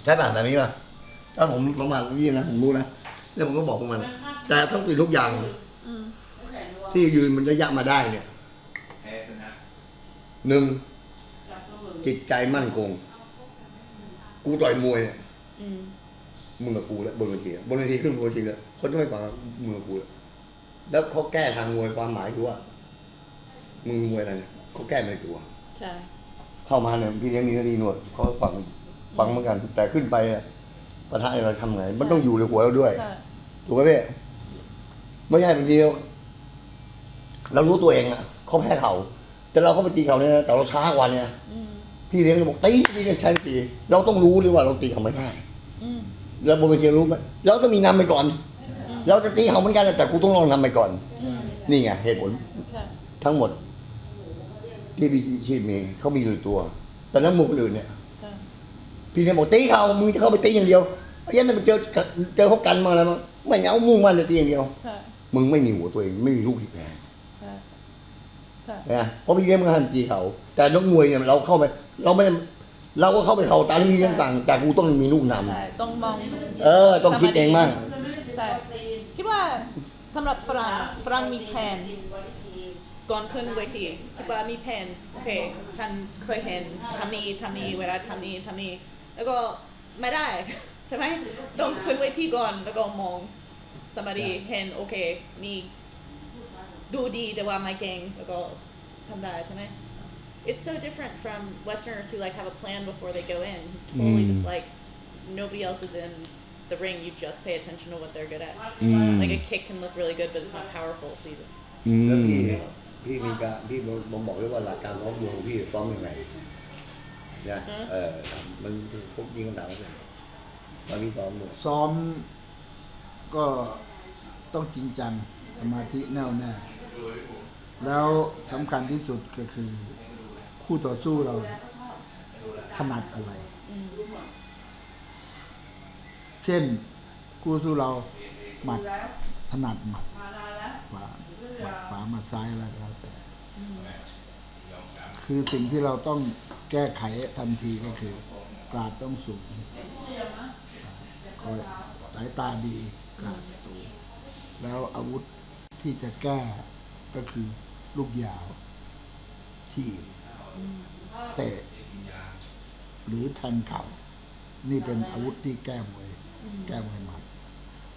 ใช่ป่ะแบบนี้ป่ะถ้าผมประมาณนี้นะผมรู้นะแล้วผมก็บอกพวกมัน แต่ทั้งปีทุกอย่าง อืม แข่งรวม ที่ยืนมันระยะมาได้เนี่ยหนึ่ง จับตัวมือ จิตใจมั่นคง กูต่อยมวยเนี่ย อืม มึงกับกูแล้วบนเวทีอะบนเวทีขึ้นบนเวทีแล้วเขาจะไม่ฟังมึงกับกูแล้วแล้วเขาแก้ทางมวยความหมายคือว่า มึงมวยอะไรเนี่ยเขาแก้ไม่ตัว ใช่ เข้ามาเนี่ยพี่เลี้ยงมีคดีหนวดเขาฟังเหมือนกัน แต่ขึ้นไปเนี่ยประธานเราทำไง มันต้องอยู่ในหัวเราด้วย ใช่ ถูกไหมพี่ไม่ใช่บางทีเรารู้ตัวเองอ่ะเขาแพ้เขาแต่เราเข้าไปตีเขาเนี่ยนะแต่เราช้ากว่าเนี่ย อืม พี่เลี้ยงจะบอกตีใช้ตีเราต้องรู้เลยว่าเราตีเขาไม่ได้ อืม แล้วบนเวทีรู้ไหมเราต้องมีนำไปก่อน เราจะตีเขาเหมือนกันแต่กูต้องลองนำไปก่อน อืม นี่ไงเหตุผล ค่ะ ทั้งหมด ที่พี่ชีพมีเขามีอยู่ตัว แต่นั้นมุมคนอื่นเนี่ย ค่ะ พี่เลี้ยงบอกตีเขามึงจะเข้าไปตีอย่างเดียวไอ้ยันมันเจอเขากันมาแล้วมั้งไม่เอามุ่งมันจะตีอย่างเดียว ค่ะ มึงไม่มีหัวตัวเองไม่มีลูกที่แพ้ ค่ะค่ะ นะเพราะพี่เลี้ยงมันหันตีเขา แต่นักมวยเนี่ยเราเข้าไป เราไม่ได้เราก็เข้าไปเขาตามที่พี่เลี้ยงต่างแต่กูต้องมีลูกน ใช่ต้องมอง ำต้องคิดเองมั่ง ใช่คิดว่าสำหรับฝรั่งมีแผนก่อนขึ้นเวทีคิดว่ามีแผนโอเคฉันเคยเห็นทำนี้เวลาทำนี้แล้วก็ไม่ได้ ใช่ไหมต้องขึ้นเวทีก่อนแล้วก็มองสมาดีเห็นโอเคมีดูดีแต่ว่าไม่เก่งแล้วก็ทำได้ใช่ไหม It's so different from Westerners who like have a plan before they go in. It's totally just like nobody else is in the ring. You just pay attention to what they're good at. Like a kick can look really good, but it's not powerful. So you just แล้วพี่มีการพี่ผมบอกเลยว่าหลักการร้องมวยของพี่ซ้อมยังไงนะมันพวกยิงกันหนาวเลยตอนนี้ซ้อมเลย ซ้อมก็ต้องจริงจังสมาธิแน่วแน่ แล้วสำคัญที่สุดก็คือ คู่ต่อสู้เราถนัดอะไร เช่น คู่สู้เราหมัดถนัดหมัด มัดขวาหมัดซ้ายอะไรก็แล้วแต่ คือสิ่งที่เราต้องแก้ไขทันทีก็คือกราดต้องสูงคอยสายตาดีกราดตูแล้วอาวุธที่จะแก้ก็คือลูกยาวที่เตะหรือแทงเข่านี่เป็นอาวุธที่แก้มวยหมัด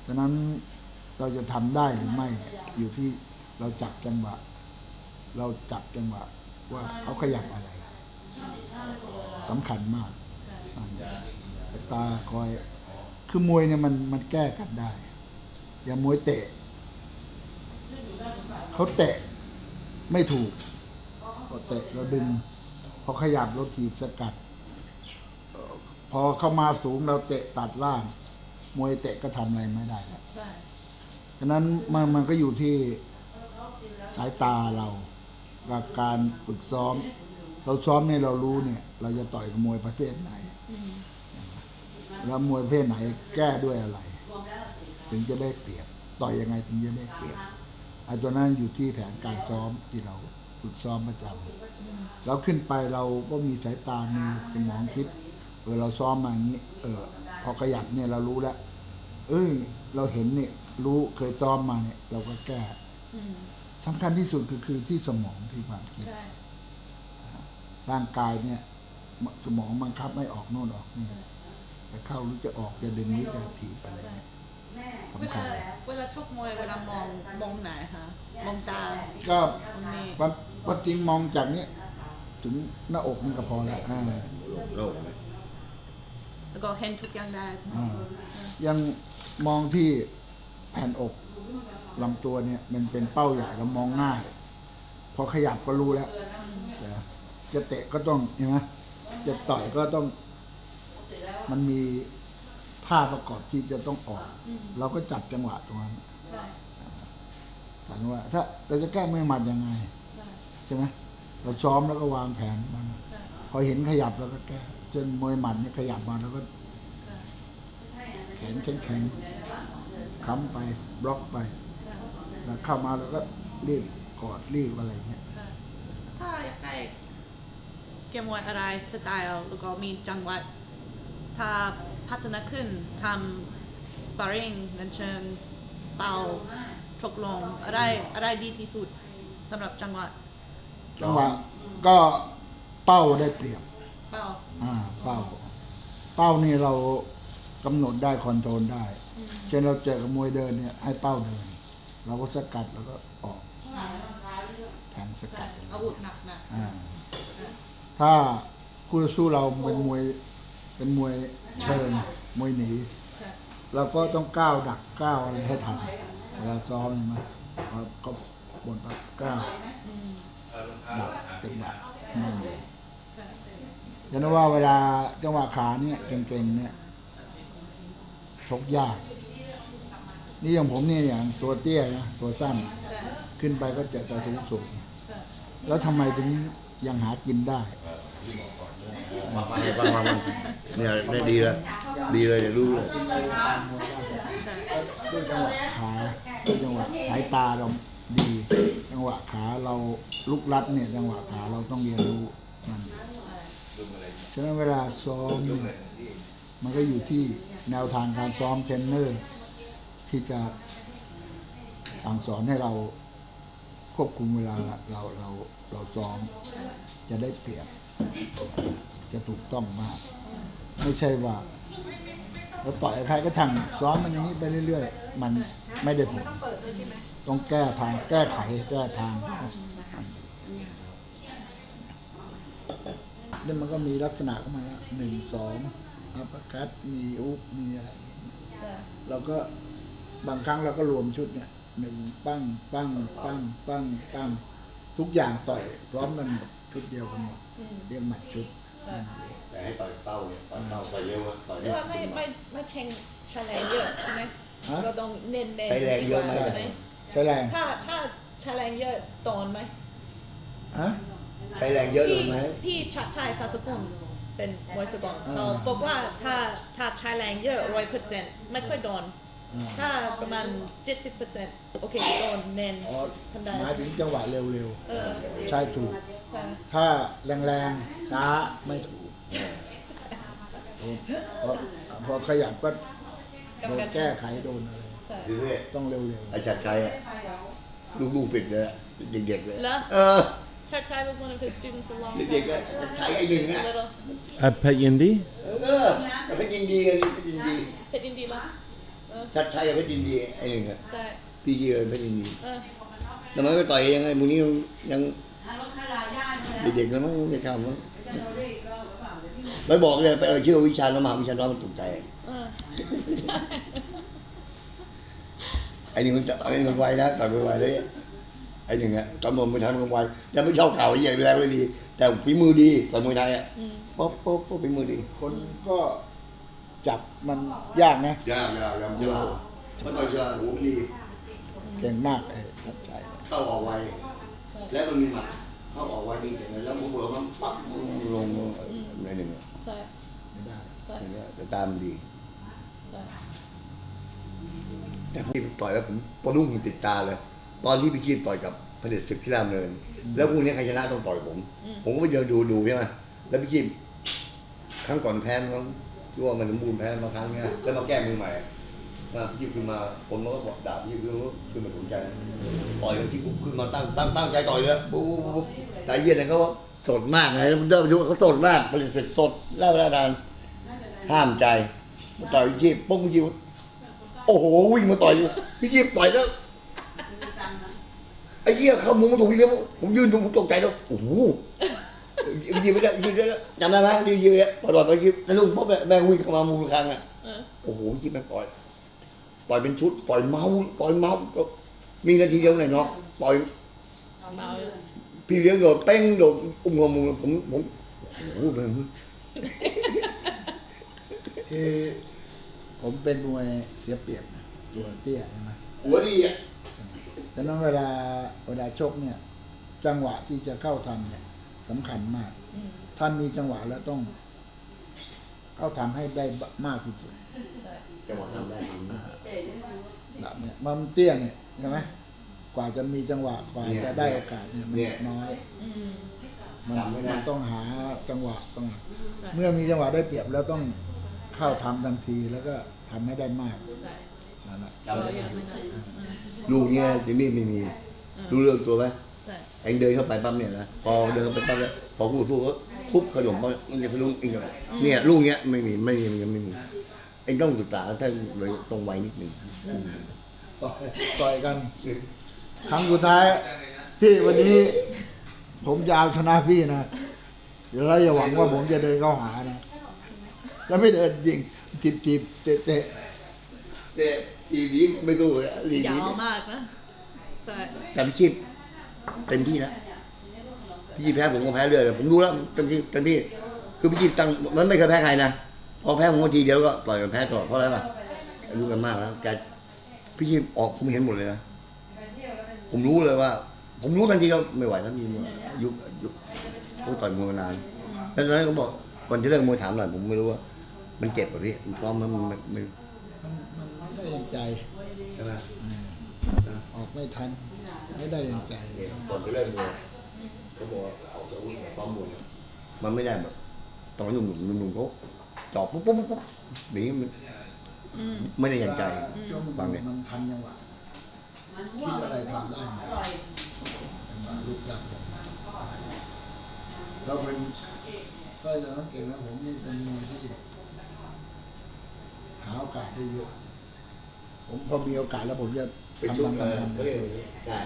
ฉะนั้นเราจะทำได้หรือไม่เนี่ยอยู่ที่เราจับจังหวะว่าเขาขยับอะไรสำคัญมากตาคอยคือมวยเนี่ยมันแก้กันได้ อย่างมวยเตะเขาเตะไม่ถูกพอเตะเราดึงพอขยับเราถีบสกัดพอเข้ามาสูงเราเตะตัดล่าง มวยเตะก็ทำอะไรไม่ได้แล้วฉะนั้นมันก็อยู่ที่สายตาเรากับการฝึกซ้อม เราซ้อมเนี่ยเรารู้เนี่ย เราจะต่อยกับมวยประเภทไหนแล้วมวยประเภทไหนแก้ด้วยอะไร ถึงจะได้เปรียบต่อยยังไงถึงจะได้เปรียบไอ้ตัวนั้นอยู่ที่แผนการซ้อมที่เราฝึกซ้อมประจำเราขึ้นไปเราก็มีสายตามีสมองคิดเราซ้อมมาอย่างนี้พอขยับเนี่ยเรารู้แล้วเราเห็นเนี่ยรู้เคยซ้อมมาเนี่ยเราก็แก้สำคัญที่สุดคือที่สมองที่ความคิดร่างกายเนี่ยสมองบังคับไม่ออกโน่นออกนี่จะเข้าหรือจะออกจะดึงหรือจะถีบอะไรเนี่ยสำคัญ เวลาชกมวยเวลามองไหนคะมองตา ก็ ตรงนี้ ว่าจริงมองจากนี้ถึงหน้าอกนี่ก็พอแล้วโลก แล้วก็เห็นทุกอย่างได้ ยังมองที่แผ่นอกลำตัวเนี่ยมันเป็นเป้าใหญ่เรามองง่ายพอขยับก็รู้แล้วจะเตะก็ต้องใช่ไหมจะต่อยก็ต้องมันมีท่าประกอบที่จะต้องออกเราก็จับจังหวะตรงนั้นถามว่าถ้าเราจะแก้มวยหมัดยังไงใช่ไหมเราซ้อมแล้วก็วางแผนมันพอเห็นขยับเราก็แก้จนมวยหมัดเนี่ยขยับมาแล้วก็แขนแข็งๆค้ำไปบล็อกไปแล้วเข้ามาแล้วก็รีบกอดรีบอะไรเงี้ย ถ้าอยากได้เกมมวยอะไรสไตล์แล้วก็มีจังหวะถ้าพัฒนาขึ้นทำสปาร์ริงนันเชิงเป่าชกลงอะไรดีที่สุดสำหรับจังหวะ ก็เป้าได้เปรียบ เป่า เป้านี่เรากำหนดได้คอนโทรลได้เช่นเราเจอกับมวยเดินเนี่ยให้เป้าเดินเราก็สกัดแล้วก็ออกแทงสกัด อาวุธหนักนะ ถ้าคู่สู้เราเป็นมวยเชิงมวยหนีเราก็ต้องก้าวดักก้าวอะไรให้ทันเวลาซ้อมใช่ไหมก็บนปั๊บก้าวดักจังหวะยันว่าเวลาจังหวะขาเนี่ยเก่งๆเนี่ยชกยากนี่อย่างผมเนี่ยอย่างตัวเตี้ยนะตัวสั้นขึ้นไปก็เจอแต่สูงแล้วทำไมถึงยังหากินได้ มาเนี่ยได้ดีเลยเดี๋ยวรู้เลย ด้วยจังหวะขาด้วยจังหวะสายตาเราดีจังหวะขาเราลุกลัดเนี่ยจังหวะขาเราต้องเรียนรู้มันฉะนั้นเวลาซ้อมเนี่ยมันก็อยู่ที่แนวทางการซ้อมเทรนเนอร์ที่จะสั่งสอนให้เราควบคุมเวลาเราซ้อมจะได้เปรียบจะถูกต้องมากไม่ใช่ว่าเราต่อยใครก็ช่างซ้อมมันอย่างนี้ไปเรื่อยๆมันไม่ได้ผลต้องแก้ทางแก้ไขแก้ทางนี่มันก็มีลักษณะเข้ามาแล้ว1-2อัปคัตมีอุ๊บมีอะไรเราก็บางครั้งเราก็รวมชุดเนี่ย1ปั้งทุกอย่างต่อยพร้อมกันหมดชุดเดียวกันหมดเรียกหมัดชุดแต่ให้ต่อยเป้าเนี่ยต่อยเป้าต่อยเยอะมั้ยต่อย หรือว่าไม่เชงใช้แรงเยอะใช่ไหมเราต้องเน้นๆ ใช้แรงเยอะไหม ใช่ไหม ใช่แรง ถ้าใช้แรงเยอะโดนไหม ใช้แรงเยอะเลยไหม พี่ชัดชัยศาสกุลเป็นมวยสากลเขาบอกว่าถ้าใช้แรงเยอะ100%ไม่ค่อยโดน ถ้าประมาณ 70%โอเคโดนเน้น อ๋อ ทำได้ หมายถึงจังหวะเร็ว เออ ๆ ใช่ถูก ใช่ ถ้าแรงๆช้าไม่ถูกพอขยับก็โดนแก้ไขโดนอะไร ใช่ คือเนี่ย ต้องเร็ว ไอ้ชัดชัยอะลูกๆปิดเลยอะเด็กๆเลย เหรอ เออ Chad Chai was one of his students a long เด็ก time ๆก็ ago. ใช้ไอ้หนึ่งอะ Little แพทยินดี เออแต่เพชรยินดีกันเพชรยินดี Pit Indie ละเออ ชัดชัยกับเพชรยินดีไอ้หนึ่งอะ ใช่ พี่ชื่อเพชรยินดี เออ ทำไมไม่ต่อยยังไงมูนี้ยัง ทางรถขลาย่านเลย เด็กๆแล้วมั้งไม่ทำมั้ง จะโดนได้อีกรอบหรือเปล่าเดี๋ยวพี่ ไปบอกเลยไปชื่อวิชาแล้วมหาวิชาน้อยมันตกใจ เออ ไอ้นี่มันไอ้นี่มันไวนะต่อยไวเลยไอ้หนึ่งอะตำรวจมันทำกันไวยังไม่ชอบข่าวไอ้อย่างแรงไม่ดีแต่ฝีมือดีต่อยมวยไทยอะ อืม ป๊อปฝีมือดี ๆ คนก็จับมันยากนะ ยากมันต่อยยากหูมันดี เก่งมากไอ้ทัดใจ เข้าออกไวแล้วมันมีหมัดเข้าออกไวดีแต่แล้วมันเบื่อมันปั๊บลงในหนึ่งอะ ใช่ ไม่ได้ ใช่ อย่างเงี้ยแต่ตามมันดี ใช่ แต่พี่ต่อยแล้วผมปนุ่งหินติดตาเลย ตอนที่พี่ชีพต่อยกับเผด็จศึกที่รามเนิน แล้วพวกนี้ใครชนะต้องต่อยผม ผมก็ไปเดินดูใช่ไหมแล้วพี่ชีพครั้งก่อนแพ้มั้งที่ว่ามันสมบูรณ์แพ้มาครั้งเนี้ยแล้วมาแก้มือใหม่มาพี่ชีพขึ้นมาคนมันก็บอกด่าพี่ชีพขึ้นมาสนใจต่อยกันที่ปุ๊บขึ้นมาตั้งใจต่อยเลยปุ๊บแต่เย็นเนี่ยเขาสดมากไงแล้วเดินไปดูเขาสดมากเผด็จศึกสดแล้วเวลาทานห้ามใจมาต่อยพี่ชีพปุ๊บพี่ชีพโอ้โหวิ่งมาต่อยพี่ชีพต่อยแล้ว ไอ้เหี้ยเข้ามุ้งมาถูกพี่เลี้ยงผมยืนดูผมตกใจแล้วโอ้โหยืนไม่ได้ยืนได้แล้วจำได้ไหมยืนเนี่ยพอต่อยไปยืนแล้วลุงพ่อแม่วิ่งเข้ามามุงคางอ่ะ เออ โอ้โหยืนแม่ต่อยเป็นชุดต่อยเมามีนาทีเดียวไหนเนาะต่อย เมาเลย พี่เลี้ยงโดดเป้งโดดอุ้มงมุงผมโอ้โหแบบ คือผมเป็นมวยเสียเปรียบนะตัวเตี้ยใช่ไหม หัวดีอ่ะ ดังนั้นเวลาชกเนี่ย จังหวะที่จะเข้าทำเนี่ยสำคัญมาก อืม ถ้ามีจังหวะแล้วต้อง เข้าทำให้ได้มากที่สุด ใช่ จังหวะทำได้ แบบเนี่ยมันเตี้ยเนี่ยใช่ไหมกว่าจะมีจังหวะกว่าจะได้โอกาสเนี่ยมันน้อย อืม มันต้องหาจังหวะต้อง ใช่ เมื่อมีจังหวะได้เปรียบแล้วต้องเข้าทำทันทีแล้วก็ทำให้ได้มาก ใช่ นั่นแหละ รออยู่ไม่ได้อืม ลูกเนี้ยจิมมี่ไม่มีรู้เรื่องตัวไหม ใช่ เองเดินเข้าไปปั๊บเนี่ยนะพอเดินเข้าไปปั๊บเนี่ยพอคู่สู้ก็ทุบขนมปั๊บมันจะลุงอีกแล้วเนี่ยลูกเนี้ยไม่มีเองต้องศึกษาถ้าเลยตรงไวนิดหนึ่ง ต่อยกันครั้งสุดท้ายพี่วันนี้ ผมจะเอาชนะพี่นะแล้วอย่าหวังว่าผมจะเดินเข้าหานะแล้วไม่เดินยิงจีบเตะ แต่ทีนี้ไม่รู้เลยที ยา นี้ วมากนะใช่ แต่พี่ชิดเต็มที่แล้วพี่ชิดแพ้ผมก็แพ้เรื่อยเลยผมรู้แล้วเต็มที่คือพี่ชิดตั้งมันไม่เคยแพ้ใครนะพอแพ้ผมทีเดียวก็ต่อยกันแพ้ตลอดเพราะอะไรป่ะอายุกันมากแล้วแกพี่ชิดออกผมเห็นหมดเลยนะผมรู้เลยว่า ผมรู้ทันทีแล้วไม่ไหวแล้วมียุคผู้ต่อยมวยมานานแล้วตอนนั้นก็บอกก่อนจะเลิกมวยถามหน่อยผมไม่รู้ว่า มันเจ็บป่ะพี่มันซ้อมมันไม่ มันไม่ได้อย่างใจ ใช่ไหม ออกไม่ทัน ไม่ได้อย่างใจ ก่อนจะเลิกมวยเขาบอกว่าออกจากวิ่งซ้อมมวยมันไม่ได้แบบตอนหนุ่มเขาจอบปุ๊บอย่างนี้มัน อืม ไม่ได้อย่างใจ ช่วง ฟังเนี่ย มันทันจังหวะ มัน คิดอะไรทำได้หมด อร่อย จังหวะลุกจับเลยเราเป็นก็จะสังเกตว่าผมนี่เป็นมวยที่หาโอกาสได้เยอะผมพอมีโอกาสแล้วผมจะ เป็น ทำ ชุด ทำ เขาเรียกอย่างนี้ใช่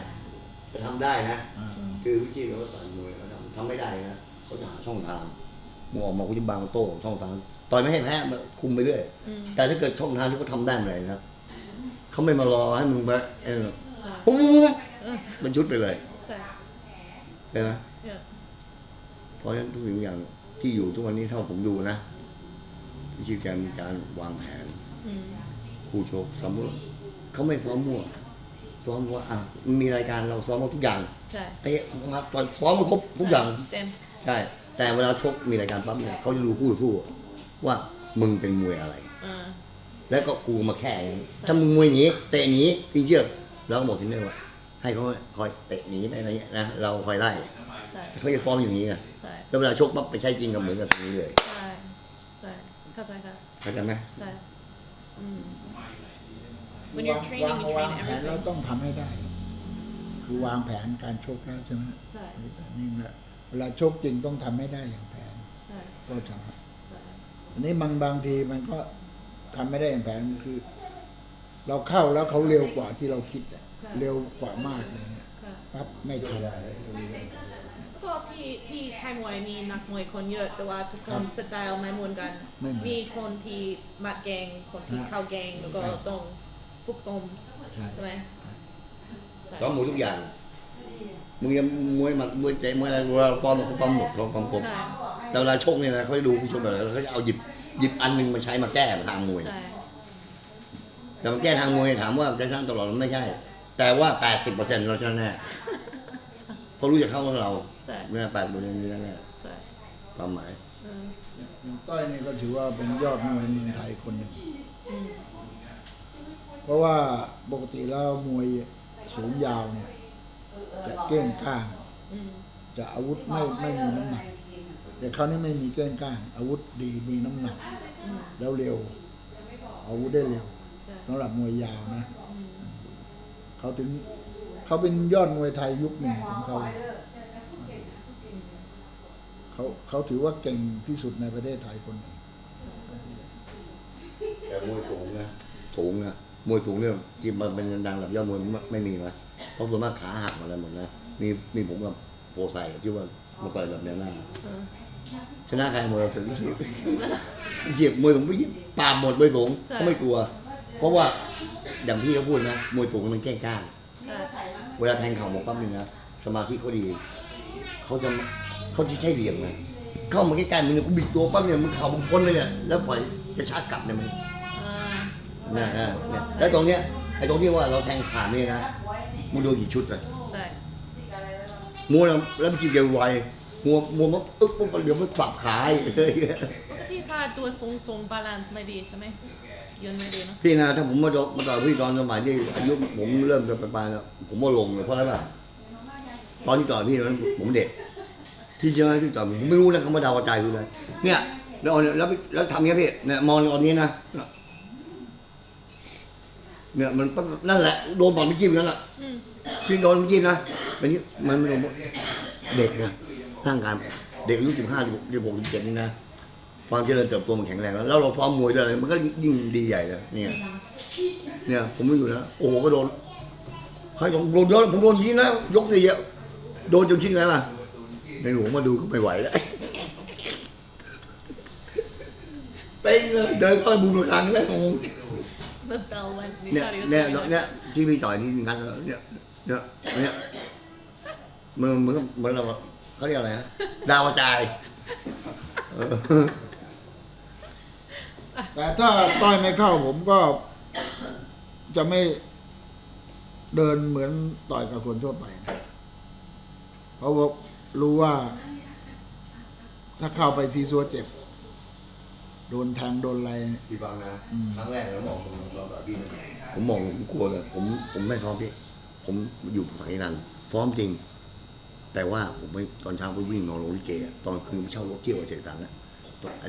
จะทำได้นะ อ่า คือวิธีเราก็ต่อยมวยเขาทำไม่ได้นะเขาจะหาช่องทางมึงออกมาคุณจะบางโต้ช่องทางต่อยไม่ให้แพ้มาคุมไปเรื่อย อืม แต่ถ้าเกิดช่องทางที่เขาทำได้เมื่อไหร่นะเขาไม่มารอให้มึงไปใช่ ปุ๊บ เออ มันชุดไปเลย ใช่ ใช่ไหม เนี่ย เพราะฉะนั้นทุกสิ่งอย่างที่อยู่ทุกวันนี้เท่าผมดูนะวิธีการมีการวางแผน อืม คู่ชกสมมติเขาไม่ซ้อมมั่วซ้อมว่าอ่ะมันมีรายการเราซ้อมหมดทุกอย่าง ใช่ เตะมาต่อยซ้อมมาครบทุกอย่าง เต็ม ใช่ แต่เวลาชกมีรายการปั๊บเนี่ยเขาจะรู้คู่ว่ามึงเป็นมวยอะไร อ่า แล้วก็กูมาแค่อย่างนี้ถ้ามึงมวยหนีเตะหนีพี่เชื่อเราก็บอกทีนี้ว่าให้เขาคอยเตะหนีไปอะไรเงี้ยนะเราคอยไล่ ใช่ เขาจะฟ้องอย่างนี้ไง ใช่ แล้วเวลาชกปั๊บไปใช้จริงกับเหมือนกับตรงนี้เลย ใช่ใช่เข้าใจค่ะ เข้าใจไหม ใช่อืม When you're training, you วาง train แผนเรา everything. ต้องทำให้ได้ คือวางแผนการชกแล้วใช่ไหม ใช่ นี่แหละเวลาชกจริงต้องทำให้ได้อย่างแผน ใช่ ก็ชนะ ใช่ อันนี้บางทีมันก็ทำไม่ได้อย่างแผนคือ เราเข้าแล้วเขาเร็วกว่าที่เราคิดอะเร็วกว่ามากเลยเนี่ย ค่ะ ปั๊บไม่ทันเลย ก็พี่ไทยมวยมีนักมวยคนเยอะแต่ว่าทุกคนสไตล์ไม่เหมือนกัน ไม่เหมือน มีคนที่มัดเก่งคนที่ ฮะ เข้าเก่งแล้วก็ ครับ ต้องฝึกซ้อม ใช่ ใช่ไหมใช่ ซ้อมหมดทุกอย่างมึงยังมวยหมัดมวยเตะมวยอะไรเราซ้อมหมดเขาซ้อมหมดเราซ้อมครบ ใช่ แต่เวลาชกเนี่ยนะเขาจะดูผู้ชกแบบแล้วเขาจะเอาหยิบอันหนึงมาใช้มาแก้ทางมวย ใช่ แต่มาแก้ทางมวยถามว่าจะชนะตลอดมันไม่ใช่ แต่ว่า 80%เราชนะแน่เขารู้จะเข้ากับเรา ใช่ เนี่ย80%นี้แน่ ใช่ ความหมาย อืม อย่างต้อยนี่ก็ถือว่าเป็นยอดมวยเมืองไทยคนหนึ่ง อืม เพราะว่าปกติแล้วมวยสูงยาวเนี่ย จะเก้งก้าง อืม จะอาวุธไม่มีน้ำหนัก แต่เขานี่ไม่มีเก้งก้าง อาวุธดีมีน้ำหนัก อืม แล้วเร็ว อาวุธได้เร็ว ใช่ สำหรับมวยยาวนะ อืม เขาเป็นยอดมวยไทยยุคหนึ่งของเขาเขาถือว่าเก่งที่สุดในประเทศไทยคนหนึ่ง แต่มวยสูงนะมวยสูงเนี่ยจริงมันเป็นดังแบบยอดมวยไม่มีนะเพราะส่วนมากขาหักอะไรหมดนะมีผมกับโปรไซที่ว่ามาต่อยแบบแนวหน้า เออ ชนะใครมวยถึง20มวยสูงไม่ปราบหมดมวยสูง ใช่ เขาไม่กลัว เพราะว่าอย่างพี่เขาพูดนะมวยสูงมันแก้ก้าง ใช่ เวลาแทงเข่าหมดปั๊บนึงนะสมาธิเขาดีเขาจะใช้เหลี่ยมไงเข้ามาใกล้ๆมึงเนี่ยกูบิดตัวปั๊บเนี่ยมึงเข่ามึงพ้นเลยเนี่ยแล้วปล่อยจะชาร์จกลับเนี่ยมึง อ่า เนี่ยแล้วตรงเนี้ยไอ้ตรงที่ว่าเราแทงผ่านนี่นะมึงโดนกี่ชุดเลย ใช่ มัวแล้วมันจีบเกวไวมัวมันอึ๊บปุ๊บเดี๋ยวมันปรับขาอีกเลย ปกติถ้าตัวทรงบาลานซ์ไม่ดีใช่ไหมยืนไม่ดีเนาะ พี่นะถ้าผมมาต่อยพี่ตอนสมัยที่อายุผมเริ่มจะไปแล้วผมว่าลงเลยเพราะอะไรป่ะตอนที่ต่อยพี่นั้นผมเด็กพี่เชื่อไหมที่ต่อยผมไม่รู้นะคำว่าดาวกระจายคืออะไรเนี่ยแล้วทำเงี้ยพี่เนี่ยมองตอนนี้นะเนี่ยมันนั่นแหละโดนบอลไม่จิ้มนั่นแหละ อืม พี่โดนไม่จิ้มนะเป็นนี้มันไม่ลงเด็กนะร่างกายเด็กอายุ15 16 17นี่นะความเจริญเติบโตมันแข็งแรงแล้วเราพร้อมมวยด้วยอะไรมันก็ยิ่งดีใหญ่เลยเนี่ยผมไม่อยู่นะโอ้โหก็โดนใครโดนเยอะผมโดนยี้นะยกสี่อะโดนจนคิดไงล่ะในหลวงมาดูก็ไม่ไหวแล้วเต้งเลยเดินเข้าบุญระฆังแล้วงง The bell went. เนี่ยที่พี่ต่อยนี่งั้นแล้วเนี่ยเหมือนเราเขาเรียกอะไรนะดาวกระจายเออ แต่ถ้าต้อยไม่เข้าผมก็จะไม่เดินเหมือนต่อยกับคนทั่วไปนะเพราะว่ารู้ว่า ถ้าเข้าไปซีซัวเจ็บ โดนแทงโดนอะไร พี่ฟังนะ อืม ครั้งแรกเรามองเราแบบพี่นะผมมองผมกลัวเลยผมไม่พร้อมพี่ผมอยู่ฝั่งนันฟ้อมจริง แต่ว่าผมไปตอนเช้าไปวิ่งนอนโรงลิเกอะตอนคืนเช่ารถเที่ยวกับเสกสรรนะ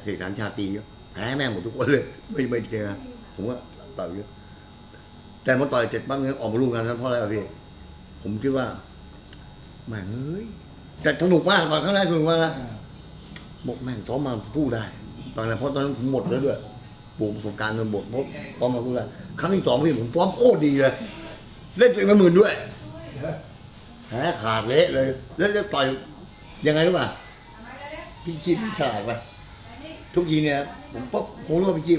เสกสรรชาตรีแพ้แม่งหมดทุกคนเลยไม่เจอนะผมว่าต่อยเยอะแต่มาต่อยเจ็ดปั๊บเนี่ยออกมารู้กันนะเพราะอะไรอะพี่ผมคิดว่าแม่งเอ้ยแต่สนุกมากตอนครั้งแรกสนุกมากนะ บอกแม่งซ้อมมาพูดได้ตอนนั้นเพราะตอนนั้นผมหมดแล้วด้วยปลูกประสบการณ์มันหมดเพราะซ้อมมาพูดได้ครั้งที่สองพี่ผมซ้อมโคตรดีเลยเล่นตัวเองมา10,000ด้วยแพ้ขาดเละเลยแล้วต่อยยังไงรู้ป่ะพี่ชีพฉลาดไปทุกทีเนี่ยผมรู้ว่าพี่ชีพ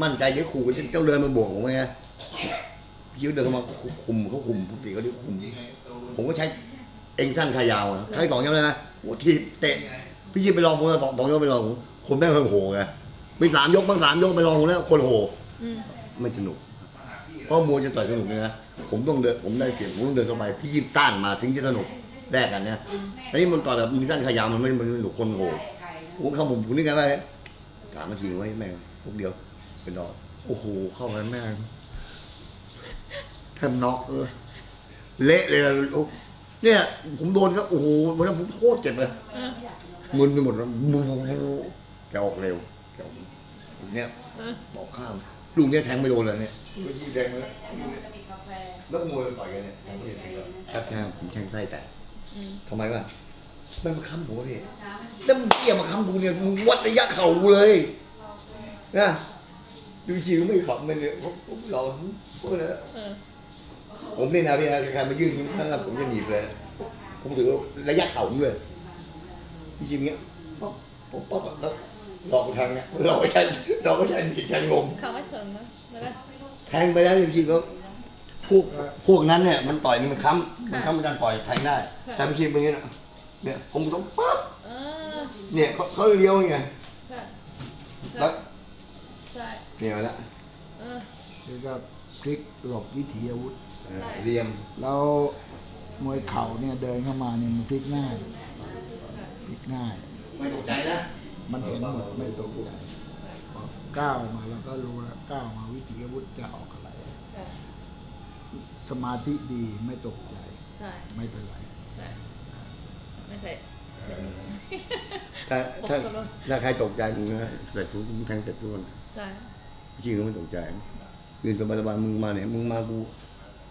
มั่นใจเดี๋ยวขู่เจ้าเดินมาบวกผมไงพี่ชีพเดินเข้ามาคุมเขาคุมปกติเขาเรียกคุมผมก็ใช้เองสั้นขายาวนะครั้งที่สองยังไงนะโอ้ทีเตะพี่ชีพไปลองผมแล้วสองยกไปลองผมคนแม่งโหไงมี3 ยกบ้าง3 ยกไปลองผมแล้วคนโห อืม ไม่สนุกเพราะมวยจะต่อยสนุกเนี่ยนะผมต้องเดินผมได้เปรียบผมต้องเดินเข้าไปพี่ยิบต้านมาถึงจะสนุกแลกกันเนี่ยอันนี้มันต่อยแบบมีสั้นขายาวมันไม่สนุกคนโหผมเข้าผมนี่ไงว่า3 นาทีไว้แม่งพวกเดียวเป็นรอ โอ้โหเข้าไปแม่งแทบน็อกเลยเละเลยเนี่ย ผมโดนก็โอ้โหวันนั้นผมโคตรเจ็บเลยมึนไปหมดแล้วแกออกเร็วแกออกเนี่ยบอกข้ามลูกเนี่ยแทงไม่โดนเลยเนี่ยชี้แทงไปแล้วแล้วมวยต่อยกันเนี่ยแทงไม่โดนแทงผมแทงไส้แตกทำไมวะมันมาค้ำหัวพี่แล้วมึงเกี่ยมาค้ำกูเนี่ยมึงวัดระยะเข่ากูเลยนะดูชีก็ไม่ขับมันเนี่ยผมหลอกผมเลยผมนี่นะพี่นะใครมายื่นนั่นนะผมจะหนีบเลยผมถือระยะเข่าผมเลยจริงๆเงี้ยป๊อปแล้วหลอกทางเนี่ยหลอกไม่ใช่ผิดแทงลม เขาไม่ถึงนะแล้วก็ แทงไปแล้วจริงๆแล้วพวกนั้นเนี่ยมันต่อยมันค้ำมันการต่อยแทงได้แต่ไม่ใช่เป็นอย่างนี้นะเนี่ยผมต้องปั๊บเนี่ยเขาเลี้ยวไงแล้วเนี่ยมาแล้ว นี่ก็พลิกหลบวิถีอาวุธ เรียม แล้วมวยเข่าเนี่ยเดินเข้ามาเนี่ยมันพลิกง่ายพลิกง่าย ไม่ตกใจนะ มันเห็นหมดไม่ตกใจก้าวมาแล้วก็รู้แล้วก้าวมาวิถีอาวุธจะออกอะไร สมาธิดีไม่ตกใจ ใช่ ไม่เป็นไร ใช่ไม่ใช่ ถ้าใครตกใจมึงนะเสร็จกูแทงเสร็จทุกคน ใช่ จริงๆก็ไม่ตกใจยืนสบายๆมึงมาเนี่ยมึงมากู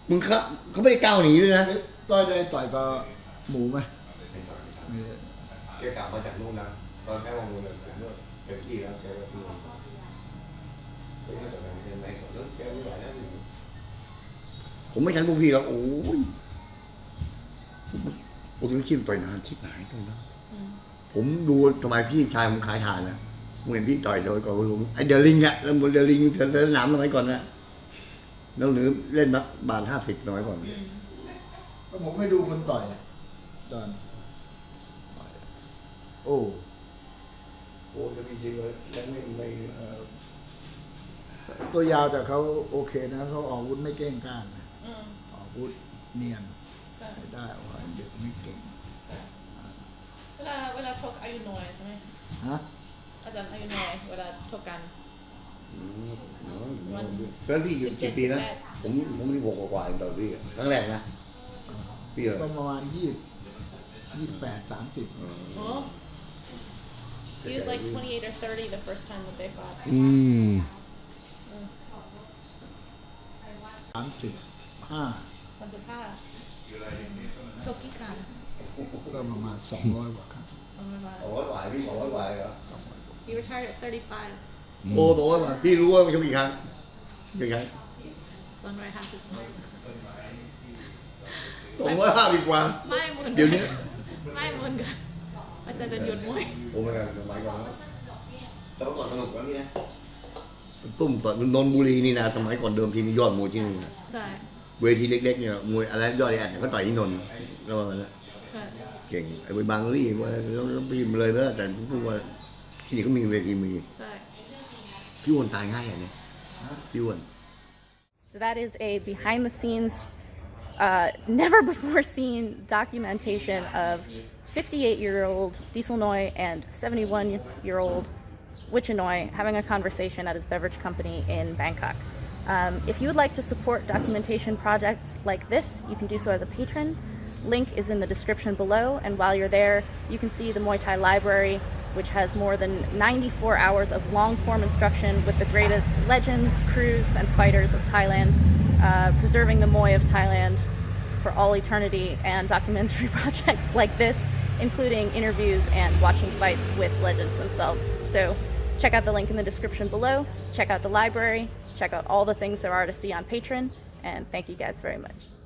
มึงครับเขาไม่ได้ก้าวหนีด้วยนะ ต่อยได้ต่อยก็หมูไหมไม่ แกกลับมาจากนู่นนะตอนแค่วางมือเลยผมก็เต็มที่แล้วแกก็สู้ไปให้ต่อยเซ็นไหนก่อนแล้วแกไม่ไหวแล้วผมไม่ทันพวกพี่แล้วโอ้ยผมต้องชิมต่อยนานชิบหายตรงนั้นผมดูสมัยพี่ชายผมขายทานนะผมเห็นพี่ต่อยโดยก่อนลุงไอเดลิงอะแล้วเดลิงเดินสนามสมัยก่อนนะแล้วหรือเล่นนักบาท50น้อยก่อน ก็ผมไม่ดูคนต่อยตอนโอ้ โอ้จะมีจริงเลยยังไม่ ตัวยาวแต่เขาโอเคนะเขาออกอาวุธไม่เก่งก้านนะออกอาวุธเนียนได้เอาไว้เด็กไม่เก่ง เวลาชกอายุน้อยใช่ไหม ฮะ อาจารย์อายุน้อยเวลาชกกัน แล้วพี่อยู่กี่ปีนะผมมี6 กว่าต่อพี่ครั้งแรกนะพี่อะไร ก็ประมาณ28-30 Oh. He was like 28 or 30 the first time that they fought. 35 35ชกกี่ครั้ง ก็ประมาณ200 กว่าครั้ง 200 กว่าพี่200 กว่าเหรอ He retired at 35 โอ้200 กว่าพี่รู้ว่ามันชกกี่ครั้งกี่ครั้ง 250 250 กว่า ไม่เหมือน เดี๋ยวนี้ ไม่เหมือนกันอาจารย์เป็นหยุดมวย โอ้ไม่กันสมัยก่อนนะแต่เมื่อก่อนสนุกกว่านี้นะตุ้มต่อยนนทบุรีนี่นะสมัยก่อนเดิมทีนี่ยอดมวยที่นี่นะ ใช่ เวทีเล็กๆเนี่ยมวยอะไรยอดไอ้อันก็ต่อยที่นนท์แล้วมันนะ ใช่ เก่งไอ้บางรี่ว่าแล้วพี่มาเลยนะแต่ผมพูดว่าที่นี่ก็มีเวทีมี ใช่ พี่อ้วนตายง่ายอย่างนี้พี่อ้วน So that is a behind the scenes, never before seen documentation of 58-year-old Diesel Noy and 71-year-old Wichinoy having a conversation at his beverage company in Bangkok. If you would like to support documentation projects like this, you can do so as a patron. Link is in the description below, and while you're there, you can see the Muay Thai library, which has more than 94 hours of long-form instruction with the greatest legends, crews, and fighters of Thailand, preserving the Muay of Thailand for all eternity, and documentary projects like this, including interviews and watching fights with legends themselves. So check out the link in the description below, check out the library, check out all the things there are to see on Patreon, and thank you guys very much.